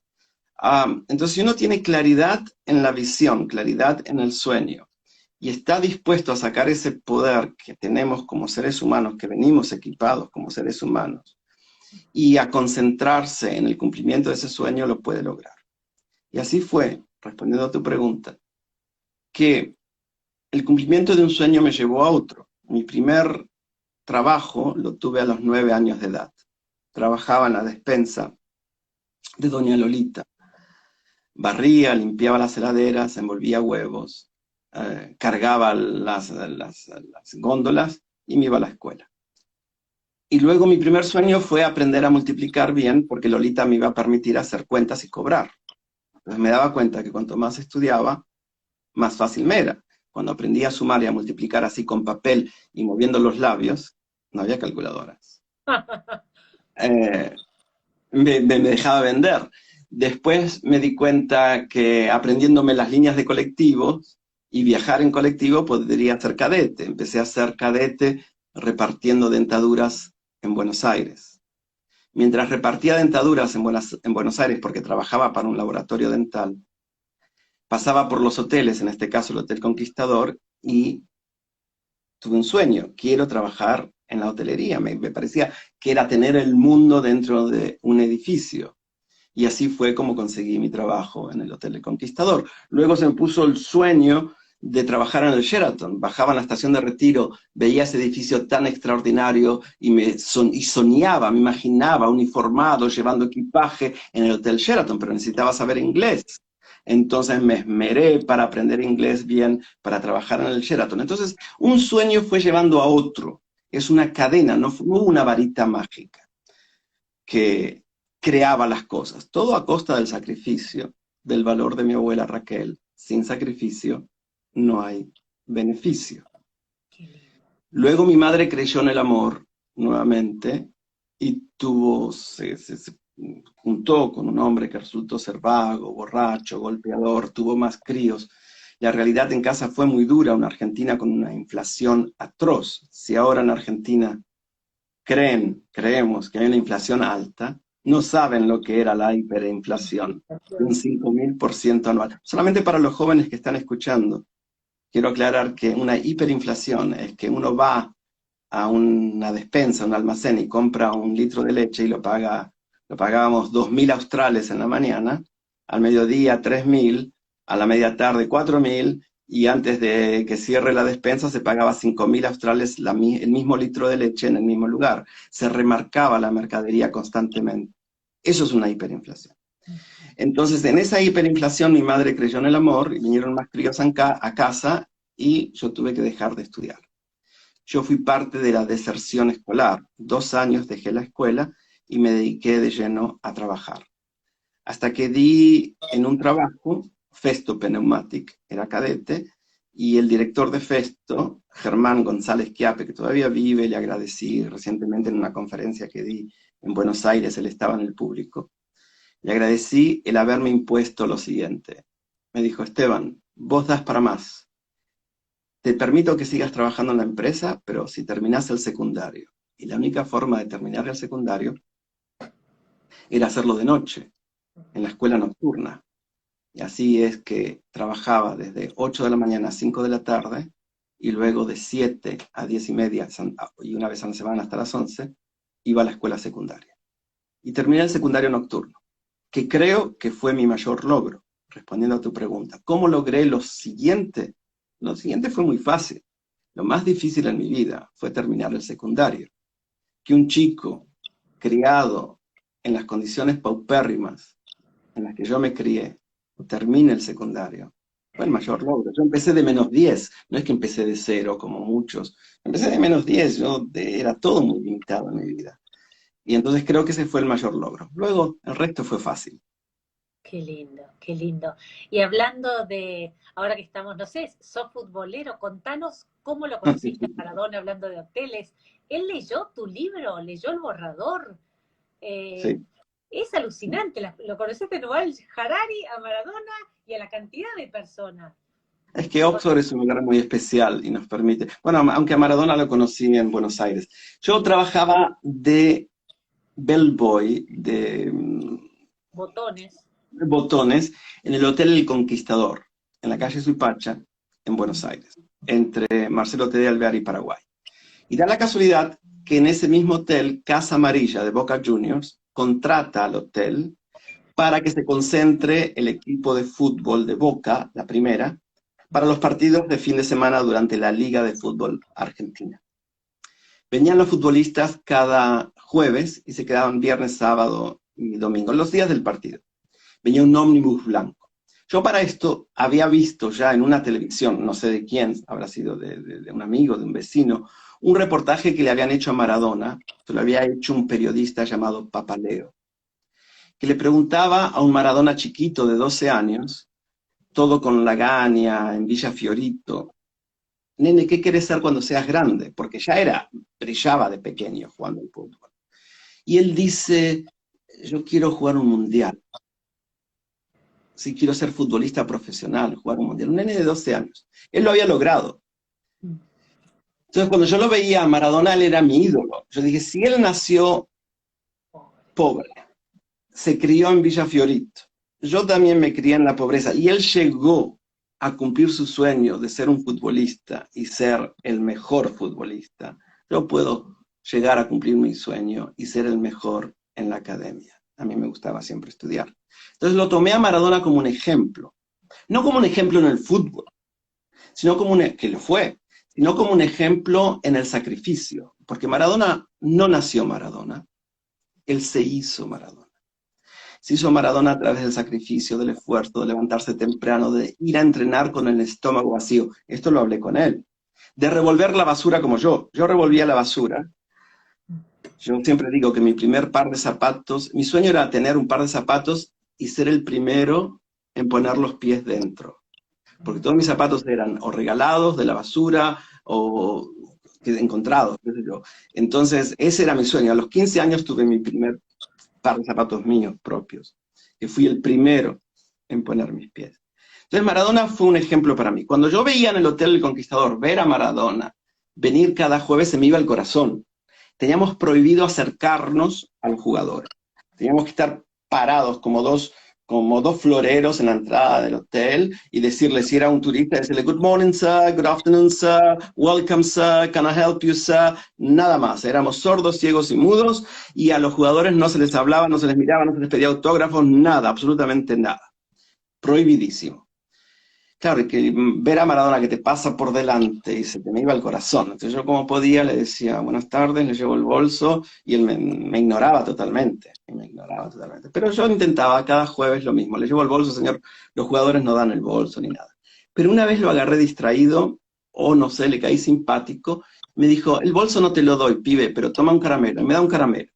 Entonces, si uno tiene claridad en la visión, claridad en el sueño, y está dispuesto a sacar ese poder que tenemos como seres humanos, que venimos equipados como seres humanos, y a concentrarse en el cumplimiento de ese sueño, lo puede lograr. Y así fue, respondiendo a tu pregunta, que el cumplimiento de un sueño me llevó a otro. Mi primer trabajo lo tuve a los 9 años de edad. Trabajaba en la despensa de Doña Lolita. barría, limpiaba las heladeras, envolvía huevos, cargaba las góndolas y me iba a la escuela. Y luego mi primer sueño fue aprender a multiplicar bien, porque Lolita me iba a permitir hacer cuentas y cobrar. Entonces me daba cuenta que cuanto más estudiaba, más fácil me era. Cuando aprendí a sumar y a multiplicar así con papel y moviendo los labios, no había calculadoras. Me dejaba vender. Después me di cuenta que aprendiéndome las líneas de colectivos y viajar en colectivo podría ser cadete. Empecé a ser cadete repartiendo dentaduras en Buenos Aires. Mientras repartía dentaduras en Buenos Aires, porque trabajaba para un laboratorio dental, pasaba por los hoteles, en este caso el Hotel Conquistador, y tuve un sueño, quiero trabajar en la hotelería. Me parecía que era tener el mundo dentro de un edificio. Y así fue como conseguí mi trabajo en el Hotel El Conquistador. Luego se me puso el sueño de trabajar en el Sheraton. Bajaba en la estación de Retiro, veía ese edificio tan extraordinario y soñaba, me imaginaba uniformado, llevando equipaje en el Hotel Sheraton, pero necesitaba saber inglés. Entonces me esmeré para aprender inglés bien, para trabajar en el Sheraton. Entonces un sueño fue llevando a otro. Es una cadena, no hubo una varita mágica que creaba las cosas, todo a costa del sacrificio, del valor de mi abuela Raquel. Sin sacrificio no hay beneficio. Luego mi madre creyó en el amor nuevamente y se juntó con un hombre que resultó ser vago, borracho, golpeador, tuvo más críos. La realidad en casa fue muy dura, una Argentina con una inflación atroz. Si ahora en Argentina creemos que hay una inflación alta, no saben lo que era la hiperinflación, un 5.000% anual. Solamente para los jóvenes que están escuchando, quiero aclarar que una hiperinflación es que uno va a una despensa, a un almacén y compra un litro de leche y lo pagábamos 2.000 australes en la mañana, al mediodía 3.000, a la media tarde 4.000, y antes de que cierre la despensa se pagaba 5.000 australes el mismo litro de leche en el mismo lugar. Se remarcaba la mercadería constantemente. Eso es una hiperinflación. Entonces, en esa hiperinflación mi madre creyó en el amor y vinieron más críos a casa y yo tuve que dejar de estudiar. Yo fui parte de la deserción escolar. 2 años dejé la escuela y me dediqué de lleno a trabajar. Hasta que di en un trabajo, Festo Pneumatic, era cadete, y el director de Festo, Germán González Quiape, que todavía vive, le agradecí recientemente en una conferencia que di en Buenos Aires, él estaba en el público, le agradecí el haberme impuesto lo siguiente. Me dijo, Esteban, vos das para más. Te permito que sigas trabajando en la empresa, pero si terminás el secundario. Y la única forma de terminar el secundario era hacerlo de noche, en la escuela nocturna. Y así es que trabajaba desde 8 de la mañana a 5 de la tarde, y luego de 7 a 10 y media, y una vez a la semana hasta las 11, iba a la escuela secundaria. Y terminé el secundario nocturno, que creo que fue mi mayor logro, respondiendo a tu pregunta. ¿Cómo logré lo siguiente? Lo siguiente fue muy fácil. Lo más difícil en mi vida fue terminar el secundario. Que un chico criado en las condiciones paupérrimas en las que yo me crié, termine el secundario, fue el mayor logro. Yo empecé de -10, no es que empecé de 0 como muchos, empecé de -10, era todo muy limitado en mi vida. Y entonces creo que ese fue el mayor logro. Luego, el resto fue fácil. Qué lindo, qué lindo. Y hablando de, ahora que estamos, no sé, sos futbolero, contanos cómo lo conociste a Maradona hablando de hoteles. ¿Él leyó tu libro? ¿Leyó El Borrador? Sí. Es alucinante, lo conociste en Yuval Harari, a Maradona y a la cantidad de personas. Es que Oxford es un lugar muy especial y nos permite... Bueno, aunque a Maradona lo conocí en Buenos Aires. Yo trabajaba de bellboy, de botones, en el Hotel El Conquistador, en la calle Suipacha, en Buenos Aires, entre Marcelo T. de Alvear y Paraguay. Y da la casualidad que en ese mismo hotel, Casa Amarilla de Boca Juniors, contrata al hotel para que se concentre el equipo de fútbol de Boca, la primera, para los partidos de fin de semana durante la Liga de Fútbol Argentina. Venían los futbolistas cada jueves y se quedaban viernes, sábado y domingo, los días del partido. Venía un ómnibus blanco. Yo para esto había visto ya en una televisión, no sé de quién, habrá sido de un amigo, de un vecino, un reportaje que le habían hecho a Maradona, se lo había hecho un periodista llamado Papaleo, que le preguntaba a un Maradona chiquito de 12 años, todo con lagaña, en Villa Fiorito, nene, ¿qué quieres ser cuando seas grande? Porque ya brillaba de pequeño jugando al fútbol. Y él dice, yo quiero jugar un mundial. Sí, quiero ser futbolista profesional, jugar un mundial. Un nene de 12 años. Él lo había logrado. Entonces, cuando yo lo veía a Maradona, él era mi ídolo. Yo dije, si él nació pobre, se crió en Villa Fiorito, yo también me crié en la pobreza, y él llegó a cumplir su sueño de ser un futbolista y ser el mejor futbolista, yo puedo llegar a cumplir mi sueño y ser el mejor en la academia. A mí me gustaba siempre estudiar. Entonces lo tomé a Maradona como un ejemplo. No como un ejemplo en el fútbol, sino como que lo fue, sino como un ejemplo en el sacrificio. Porque Maradona no nació Maradona, él se hizo Maradona. Se hizo Maradona a través del sacrificio, del esfuerzo, de levantarse temprano, de ir a entrenar con el estómago vacío. Esto lo hablé con él. De revolver la basura como yo. Yo revolvía la basura. Yo siempre digo que mi primer par de zapatos, mi sueño era tener un par de zapatos y ser el primero en poner los pies dentro. Porque todos mis zapatos eran o regalados de la basura o encontrados, qué sé yo. Entonces, ese era mi sueño. A los 15 años tuve mi primer par de zapatos míos propios, que fui el primero en poner mis pies. Entonces Maradona fue un ejemplo para mí. Cuando yo veía en el Hotel El Conquistador ver a Maradona venir cada jueves, se me iba el corazón. Teníamos prohibido acercarnos a los jugadores. Teníamos que estar parados como dos floreros en la entrada del hotel y decirle, si era un turista, decirle, good morning, sir, good afternoon, sir, welcome, sir, can I help you, sir? Nada más, éramos sordos, ciegos y mudos, y a los jugadores no se les hablaba, no se les miraba, no se les pedía autógrafos, nada, absolutamente nada. Prohibidísimo. Claro, y que ver a Maradona que te pasa por delante y se te me iba el corazón. Entonces yo como podía le decía buenas tardes, le llevo el bolso y él me ignoraba totalmente. Me ignoraba totalmente. Pero yo intentaba cada jueves lo mismo. Le llevo el bolso, señor, los jugadores no dan el bolso ni nada. Pero una vez lo agarré distraído, o no sé, le caí simpático, me dijo, el bolso no te lo doy, pibe, pero toma un caramelo. Y me da un caramelo.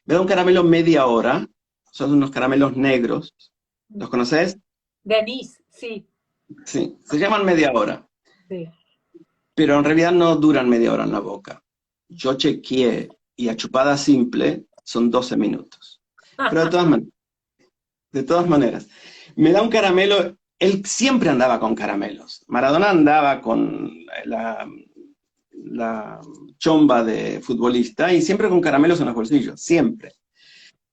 Me da un caramelo media hora, son unos caramelos negros. ¿Los conoces? De anís, sí. Sí, se llaman media hora. Sí. Pero en realidad no duran media hora en la boca. Yo chequeé y a chupada simple son 12 minutos. Pero de todas maneras, me da un caramelo, él siempre andaba con caramelos. Maradona andaba con la chomba de futbolista y siempre con caramelos en los bolsillos, siempre.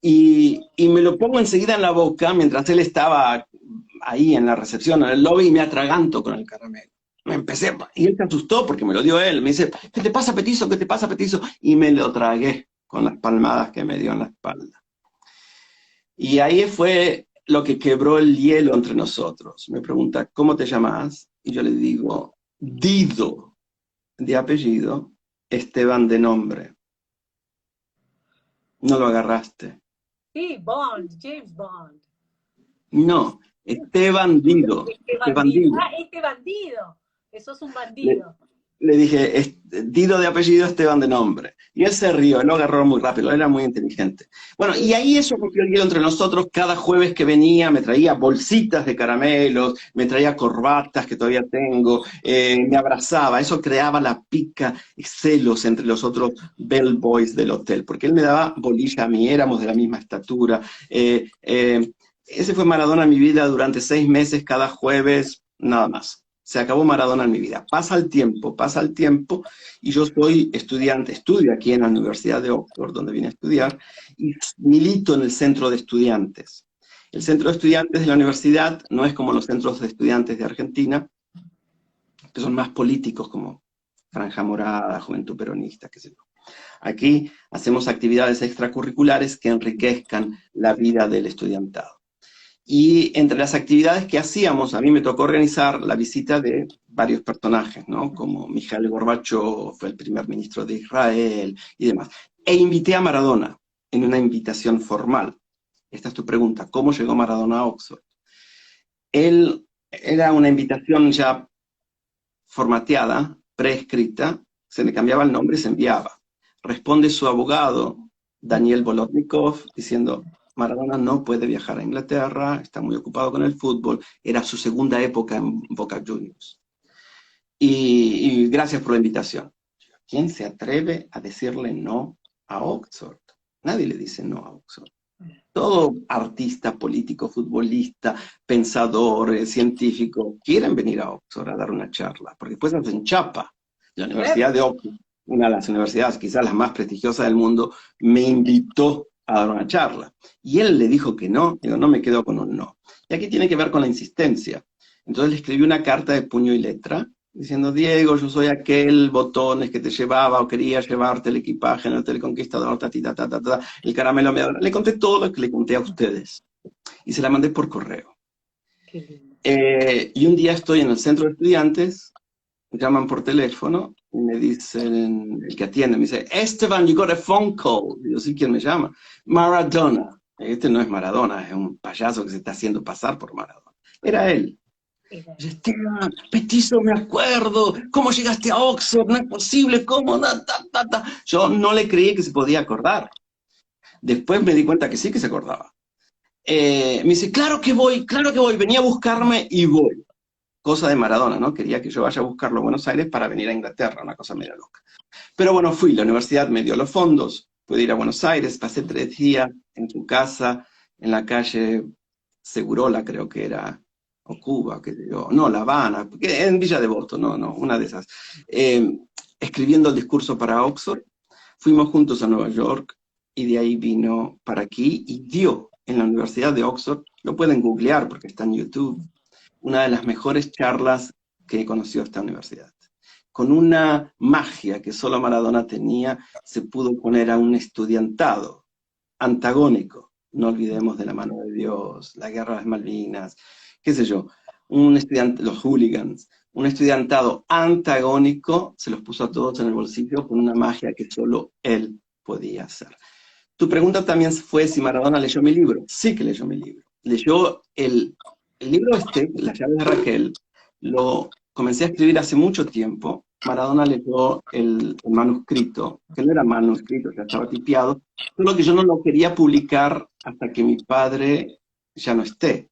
Y me lo pongo enseguida en la boca mientras él estaba ahí en la recepción, en el lobby, y me atraganto con el caramelo. Me empecé, y él se asustó porque me lo dio él. Me dice, ¿qué te pasa, petizo? ¿Qué te pasa, petizo? Y me lo tragué con las palmadas que me dio en la espalda. Y ahí fue lo que quebró el hielo entre nosotros. Me pregunta, ¿cómo te llamas? Y yo le digo, Dido, de apellido, Esteban de nombre. No lo agarraste. Sí, Bond, James Bond. No, Esteban Dido. Este bandido. Ah, este bandido. Eso es un bandido. Le dije, Dido de apellido, Esteban de nombre. Y él se rió, él lo agarró muy rápido, él era muy inteligente. Bueno, y ahí eso rompió el hielo entre nosotros. Cada jueves que venía me traía bolsitas de caramelos, me traía corbatas que todavía tengo, me abrazaba. Eso creaba la pica y celos entre los otros bellboys del hotel, porque él me daba bolilla a mí, éramos de la misma estatura. Ese fue Maradona en mi vida durante 6 meses, cada jueves, nada más. Se acabó Maradona en mi vida. Pasa el tiempo, y yo soy estudiante, estudio aquí en la Universidad de Oxford, donde vine a estudiar, y milito en el centro de estudiantes. El centro de estudiantes de la universidad no es como los centros de estudiantes de Argentina, que son más políticos, como Franja Morada, Juventud Peronista, qué sé yo. Aquí hacemos actividades extracurriculares que enriquezcan la vida del estudiantado. Y entre las actividades que hacíamos, a mí me tocó organizar la visita de varios personajes, ¿no? Como Mikhail Gorbachev, fue el primer ministro de Israel y demás. E invité a Maradona en una invitación formal. Esta es tu pregunta, ¿cómo llegó Maradona a Oxford? Él era una invitación ya formateada, preescrita, se le cambiaba el nombre y se enviaba. Responde su abogado, Daniel Bolotnikov, diciendo, Maradona no puede viajar a Inglaterra, está muy ocupado con el fútbol, era su segunda época en Boca Juniors. Y gracias por la invitación. ¿Quién se atreve a decirle no a Oxford? Nadie le dice no a Oxford. Todo artista, político, futbolista, pensador, científico, quieren venir a Oxford a dar una charla, porque después hacen chapa. La Universidad Claro. de Oxford, una de las universidades quizás las más prestigiosas del mundo, me invitó a dar una charla. Y él le dijo que no, digo, no me quedo con un no. Y aquí tiene que ver con la insistencia. Entonces le escribí una carta de puño y letra, diciendo, Diego, yo soy aquel botones que te llevaba o quería llevarte el equipaje en el Teleconquistador, el caramelo me adora. Le conté todo lo que le conté a ustedes y se la mandé por correo. Qué lindo. Y un día estoy en el centro de estudiantes, me llaman por teléfono y me dicen, el que atiende, me dice, Esteban, you got a phone call. Y yo, sí, ¿quién me llama? Maradona. Este no es Maradona, es un payaso que se está haciendo pasar por Maradona. Era él. Era él. Esteban, Petizo, me acuerdo, ¿cómo llegaste a Oxford? No es posible, ¿cómo? Yo no le creí que se podía acordar. Después me di cuenta que sí que se acordaba. Me dice, claro que voy, venía a buscarme y voy. Cosa de Maradona, ¿no? Quería que yo vaya a buscarlo a Buenos Aires para venir a Inglaterra, una cosa media loca. Pero bueno, fui, la universidad me dio los fondos, pude ir a Buenos Aires, pasé 3 días en su casa, en la calle Segurola, creo que era, o Cuba, que yo, no, La Habana, en Villa Devoto, no, una de esas. Escribiendo el discurso para Oxford, fuimos juntos a Nueva York y de ahí vino para aquí y dio en la Universidad de Oxford, lo pueden googlear porque está en YouTube, una de las mejores charlas que conoció esta universidad. Con una magia que solo Maradona tenía, se pudo poner a un estudiantado antagónico. No olvidemos de la mano de Dios, la guerra de las Malvinas, qué sé yo, un estudiante, los hooligans, un estudiantado antagónico, se los puso a todos en el bolsillo con una magia que solo él podía hacer. Tu pregunta también fue si Maradona leyó mi libro. Sí que leyó mi libro. Leyó el libro este, La llave de Raquel, lo comencé a escribir hace mucho tiempo. Maradona leyó el manuscrito, que no era manuscrito, ya estaba tipiado, solo que yo no lo quería publicar hasta que mi padre ya no esté.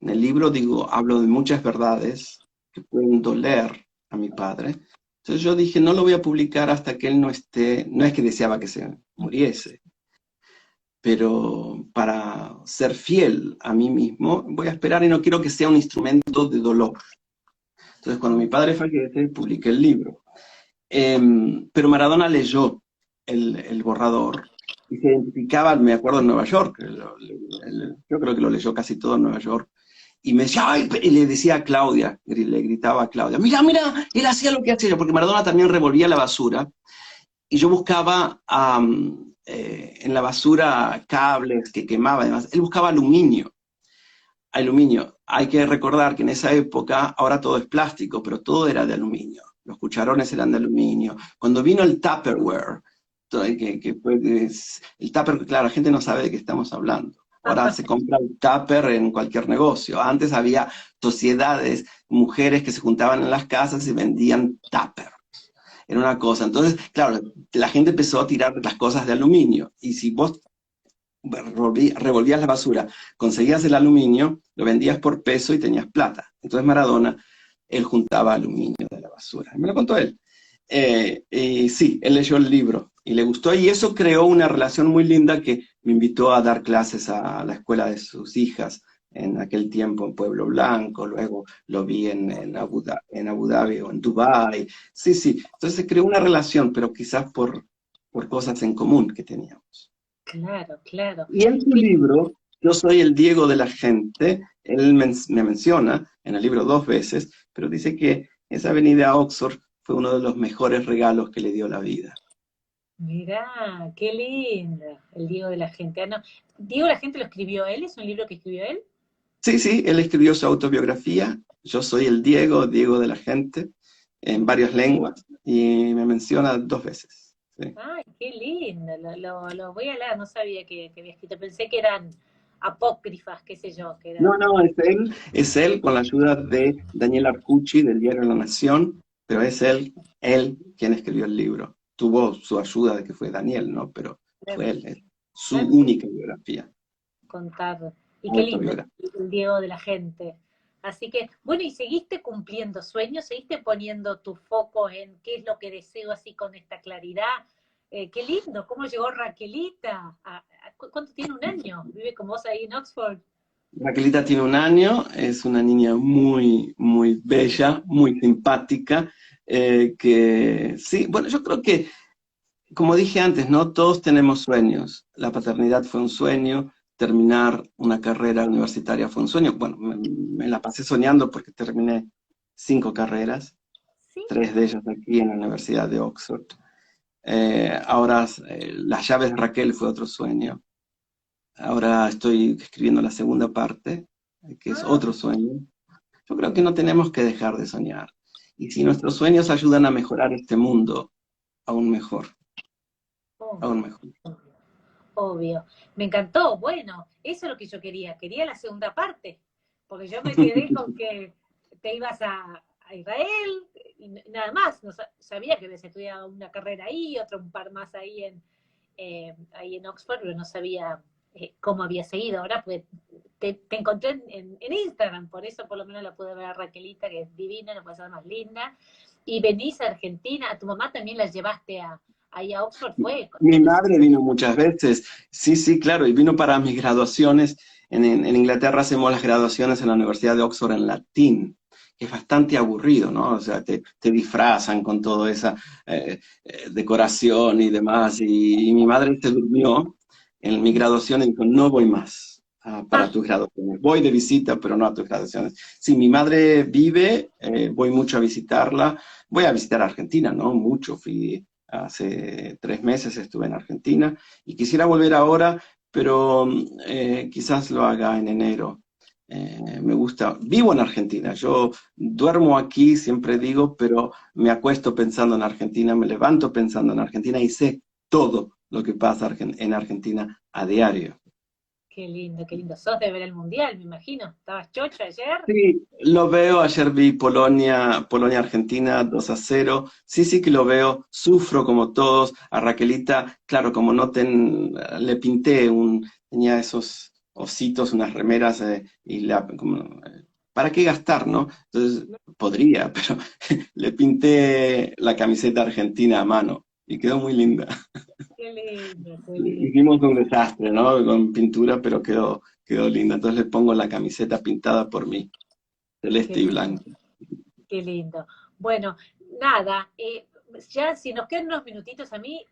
En el libro digo, hablo de muchas verdades que pueden doler a mi padre. Entonces yo dije, no lo voy a publicar hasta que él no esté, no es que deseaba que se muriese, pero para ser fiel a mí mismo, voy a esperar y no quiero que sea un instrumento de dolor. Entonces, cuando mi padre fallece, publiqué el libro. Pero Maradona leyó el borrador y se identificaba, me acuerdo, en Nueva York, yo creo que lo leyó casi todo en Nueva York, y me decía, ay, y le decía a Claudia, le gritaba a Claudia, mira, él hacía lo que hacía yo, porque Maradona también revolvía la basura, y yo buscaba en la basura cables que quemaba, además, él buscaba aluminio. Aluminio. Hay que recordar que en esa época, ahora todo es plástico, pero todo era de aluminio. Los cucharones eran de aluminio. Cuando vino el Tupperware, que fue, el Tupper, claro, la gente no sabe de qué estamos hablando. Ahora se compra el Tupper en cualquier negocio. Antes había sociedades, mujeres que se juntaban en las casas y vendían Tupper. Era una cosa. Entonces, claro, la gente empezó a tirar las cosas de aluminio. Y si vos revolvías la basura, conseguías el aluminio, lo vendías por peso y tenías plata. Entonces Maradona, él juntaba aluminio de la basura. Me lo contó él. Y sí, él leyó el libro y le gustó y eso creó una relación muy linda que me invitó a dar clases a la escuela de sus hijas en aquel tiempo en Pueblo Blanco, luego lo vi en Abu Dhabi o en Dubái. Sí, sí, entonces se creó una relación, pero quizás por cosas en común que teníamos. Claro, claro. Y en su libro, Yo soy el Diego de la gente, él me menciona en el libro 2 veces, pero dice que esa venida a Oxford fue uno de los mejores regalos que le dio la vida. Mirá, qué lindo. El Diego de la gente. Ah, no. ¿Diego de la gente lo escribió él? ¿Es un libro que escribió él? Sí, sí, él escribió su autobiografía, Yo soy el Diego, Diego de la gente, en varias lenguas, y me menciona 2 veces. Sí. Ay, qué lindo. Lo voy a leer. No sabía que había escrito. Pensé que eran apócrifas, qué sé yo, que No, eran... no, es él con la ayuda de Daniel Arcucci del diario La Nación, pero es él quien escribió el libro. Tuvo su ayuda de que fue Daniel, ¿no? Pero fue él, es su Claro, única biografía, contar. Y qué lindo autobiografía. el Diego de la gente. Así que, bueno, ¿y seguiste cumpliendo sueños? ¿Seguiste poniendo tu foco en qué es lo que deseo así con esta claridad? Qué lindo, ¿cómo llegó Raquelita? ¿Cuánto tiene? ¿Un año? ¿Vive con vos ahí en Oxford? Raquelita tiene 1 año, es una niña muy, muy bella, muy simpática, que sí, bueno, yo creo que como dije antes, ¿no? Todos tenemos sueños. La paternidad fue un sueño, terminar una carrera universitaria fue un sueño. Bueno, me la pasé soñando porque terminé 5 carreras, Sí. 3 de ellas aquí en la Universidad de Oxford. Ahora, Las llaves de Raquel fue otro sueño. Ahora estoy escribiendo la segunda parte, que es Ah, otro sueño. Yo creo que no tenemos que dejar de soñar. Y si nuestros sueños ayudan a mejorar este mundo, aún mejor, aún obvio, mejor. obvio, obvio. Me encantó. Bueno, eso es lo que yo quería. Quería la segunda parte. Porque yo me quedé con que te ibas a Israel y nada más. No sabía que habías estudiado una carrera ahí, otro un par más ahí en Oxford, pero no sabía cómo había seguido. Ahora pues te encontré en Instagram, por eso por lo menos la pude ver a Raquelita, que es divina, no puede ser más linda. Y venís a Argentina, a tu mamá también la llevaste ahí a Oxford, fue. Mi madre vino muchas veces, sí, sí, claro, y vino para mis graduaciones. En Inglaterra hacemos las graduaciones en la Universidad de Oxford en latín, que es bastante aburrido, ¿no? O sea, te disfrazan con toda esa decoración y demás. Y mi madre se durmió en mi graduación y dijo, no voy más para Ah, tus graduaciones. Voy de visita, pero no a tus graduaciones. Sí, mi madre vive, voy mucho a visitarla. Voy a visitar Argentina, ¿no? Mucho, fui hace 3 meses estuve en Argentina y quisiera volver ahora, pero quizás lo haga en enero. Me gusta, vivo en Argentina, yo duermo aquí, siempre digo, pero me acuesto pensando en Argentina, me levanto pensando en Argentina y sé todo lo que pasa en Argentina a diario. qué lindo, qué lindo. Sos de ver el mundial, me imagino. ¿Estabas chocho ayer? Sí, lo veo. Ayer vi Polonia-Argentina 2-0. Sí, sí que lo veo. Sufro como todos. A Raquelita, claro, como le pinté tenía esos ositos, unas remeras, ¿para qué gastar, no? Entonces, podría, pero le pinté la camiseta argentina a mano y quedó muy linda. Qué lindo, qué lindo. Hicimos un desastre, ¿no? Con pintura, pero quedó linda. Entonces le pongo la camiseta pintada por mí, Qué celeste y lindo, blanco. qué lindo. Bueno, nada, ya si nos quedan unos minutitos, a mí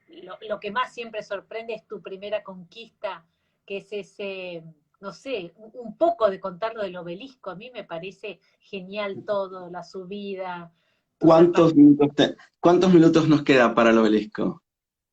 lo que más siempre sorprende es tu primera conquista, que es ese, no sé, un poco de contar lo del obelisco. A mí me parece genial todo, la subida, tus zapatos. ¿Cuántos minutos nos queda para el obelisco?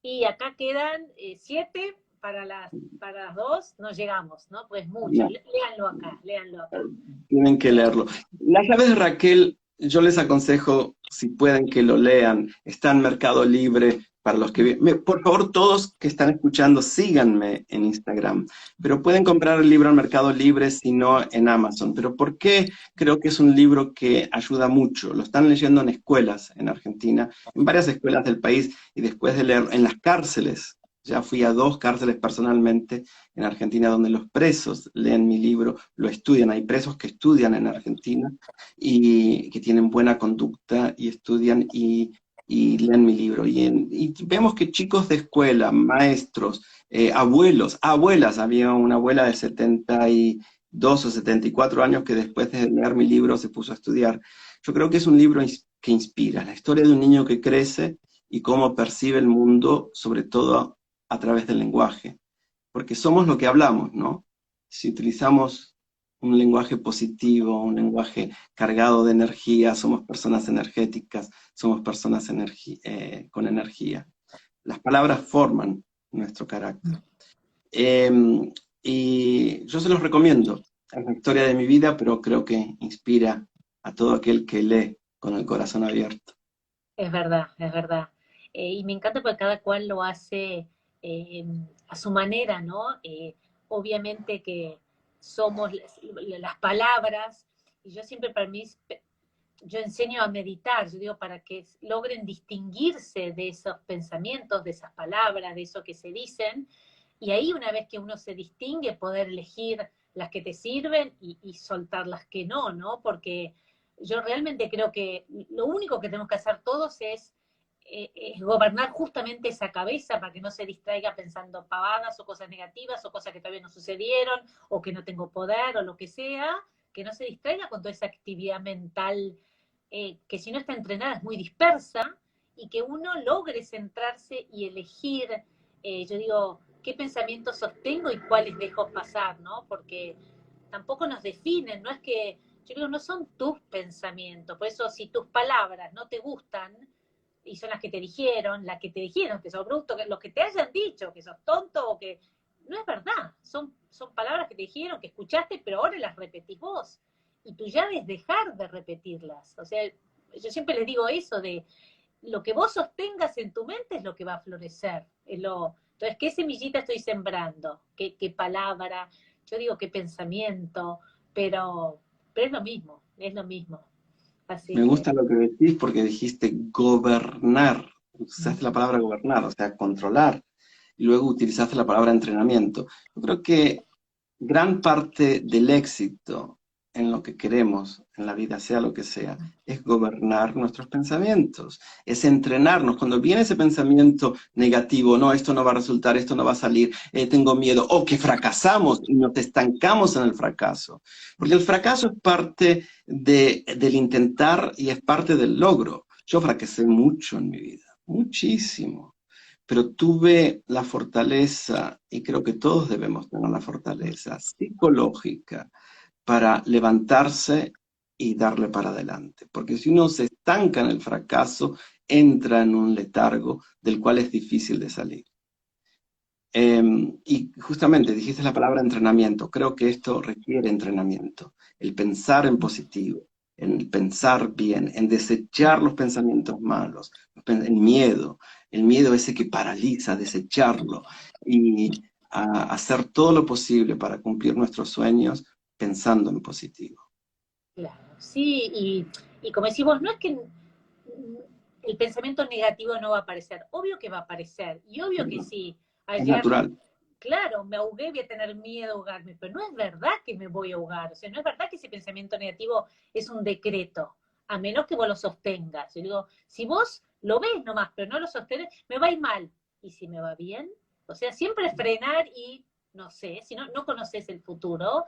Y acá quedan 7 para las 2, no llegamos, ¿no? Pues mucho. No, Léanlo acá, léanlo acá. tienen que leerlo. Las llaves de Raquel, yo les aconsejo, si pueden, que lo lean. Está en Mercado Libre para los que... Por favor, todos que están escuchando, síganme en Instagram. Pero pueden comprar el libro en Mercado Libre, si no en Amazon. ¿Pero por qué? Creo que es un libro que ayuda mucho. Lo están leyendo en escuelas en Argentina, en varias escuelas del país, y después de leer en las cárceles. Ya fui a 2 cárceles personalmente en Argentina donde los presos leen mi libro, lo estudian. Hay presos que estudian en Argentina y que tienen buena conducta y estudian y leen mi libro. Y vemos que chicos de escuela, maestros, abuelos, abuelas, había una abuela de 72 o 74 años que después de leer mi libro se puso a estudiar. Yo creo que es un libro que inspira, la historia de un niño que crece y cómo percibe el mundo, sobre todo a través del lenguaje, porque somos lo que hablamos, ¿no? Si utilizamos un lenguaje positivo, un lenguaje cargado de energía, somos personas energéticas, somos personas con energía. Las palabras forman nuestro carácter. Eh, y yo se los recomiendo. Es la historia de mi vida, pero creo que inspira a todo aquel que lee con el corazón abierto. Es verdad, es verdad. Y me encanta porque cada cual lo hace a su manera, ¿no? obviamente que somos las palabras, y yo siempre para mí, yo enseño a meditar, yo digo, para que logren distinguirse de esos pensamientos, de esas palabras, de eso que se dicen, y ahí una vez que uno se distingue, poder elegir las que te sirven y soltar las que no, ¿no? Porque yo realmente creo que lo único que tenemos que hacer todos es gobernar justamente esa cabeza para que no se distraiga pensando pavadas o cosas negativas o cosas que todavía no sucedieron o que no tengo poder o lo que sea, que no se distraiga con toda esa actividad mental que si no está entrenada es muy dispersa y que uno logre centrarse y elegir, yo digo, qué pensamientos sostengo y cuáles dejo pasar, ¿no? Porque tampoco nos definen, no es que, yo digo, no son tus pensamientos, por eso si tus palabras no te gustan, y son las que te dijeron, que sos bruto, que los que te hayan dicho, que sos tonto o que... No es verdad, son palabras que te dijeron, que escuchaste, pero ahora las repetís vos. Y tu llave es dejar de repetirlas. O sea, yo siempre les digo eso de lo que vos sostengas en tu mente es lo que va a florecer. Entonces, ¿qué semillita estoy sembrando? ¿Qué palabra? Yo digo qué pensamiento, pero es lo mismo, es lo mismo. Así Me que... gusta lo que decís porque dijiste gobernar, usaste la palabra gobernar, o sea, controlar, y luego utilizaste la palabra entrenamiento. Yo creo que gran parte del éxito en lo que queremos en la vida, sea lo que sea, es gobernar nuestros pensamientos, es entrenarnos. Cuando viene ese pensamiento negativo, no, esto no va a resultar, esto no va a salir, tengo miedo, o que fracasamos y nos estancamos en el fracaso. Porque el fracaso es parte del intentar y es parte del logro. Yo fracasé mucho en mi vida, muchísimo, pero tuve la fortaleza, y creo que todos debemos tener la fortaleza psicológica para levantarse y darle para adelante. Porque si uno se estanca en el fracaso, entra en un letargo del cual es difícil de salir. Y justamente dijiste la palabra entrenamiento. Creo que esto requiere entrenamiento. El pensar en positivo, el pensar bien, en desechar los pensamientos malos, el miedo ese que paraliza, desecharlo y hacer todo lo posible para cumplir nuestros sueños pensando en positivo. Claro, sí, y como decís vos, no es que el pensamiento negativo no va a aparecer, obvio que va a aparecer, y obvio que sí. Es Ayer, natural. claro, me ahogué, voy a tener miedo a ahogarme, pero no es verdad que me voy a ahogar, o sea, no es verdad que ese pensamiento negativo es un decreto, a menos que vos lo sostengas. Yo digo, si vos lo ves nomás, pero no lo sostenés, me va a ir mal, y si me va bien, o sea, siempre frenar y, no sé, si no conoces el futuro,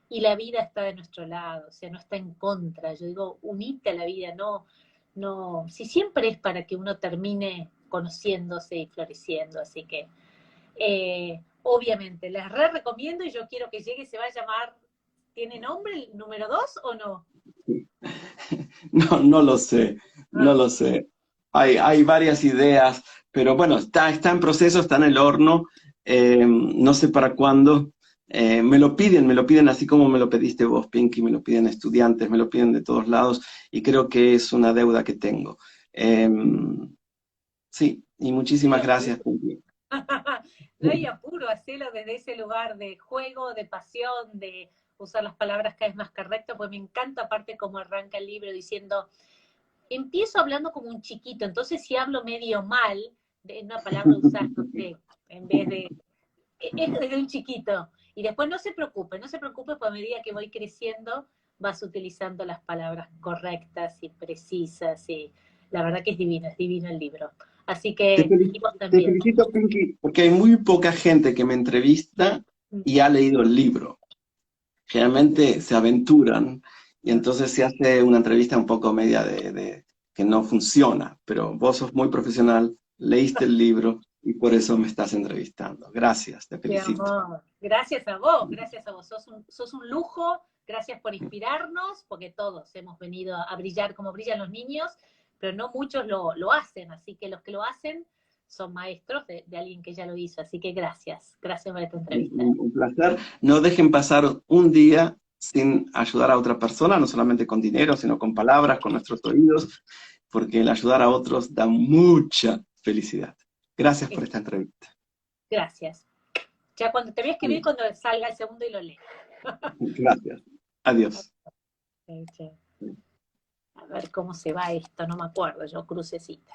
y la vida está de nuestro lado, o sea, no está en contra. Yo digo, unite a la vida, no, si siempre es para que uno termine conociéndose y floreciendo, así que obviamente les recomiendo y yo quiero que llegue, se va a llamar, ¿tiene nombre el número 2 o no? No, no lo sé, no lo sé. Hay varias ideas, pero bueno, está en proceso, está en el horno, no sé para cuándo. Me lo piden así como me lo pediste vos, Pinky, me lo piden estudiantes, me lo piden de todos lados, y creo que es una deuda que tengo. Sí, y muchísimas gracias, Pinky. No hay apuro, hacelo desde ese lugar de juego, de pasión, de usar las palabras cada vez más correctas, pues me encanta aparte como arranca el libro diciendo, empiezo hablando como un chiquito, entonces si hablo medio mal, de una palabra usás, no sé, en vez de, es desde un chiquito, y después no se preocupe, pues a medida que voy creciendo, vas utilizando las palabras correctas y precisas, y la verdad que es divino el libro. Así que, y vos Te también. felicito, Pinky, porque hay muy poca gente que me entrevista y ha leído el libro. Generalmente se aventuran y entonces se hace una entrevista un poco media de que no funciona, pero vos sos muy profesional, leíste el libro y por eso me estás entrevistando. Gracias, te Qué felicito. amor. Gracias a vos, gracias a vos. Sos un lujo, gracias por inspirarnos, porque todos hemos venido a brillar como brillan los niños, pero no muchos lo hacen, así que los que lo hacen son maestros de alguien que ya lo hizo, así que gracias por esta entrevista. Un placer. No dejen pasar un día sin ayudar a otra persona, no solamente con dinero, sino con palabras, con nuestros oídos, porque el ayudar a otros da mucha felicidad. Gracias por esta entrevista. Gracias. Ya cuando te voy a escribir cuando salga el segundo y lo lees. Gracias. Adiós. A ver cómo se va esto, no me acuerdo, yo crucecita.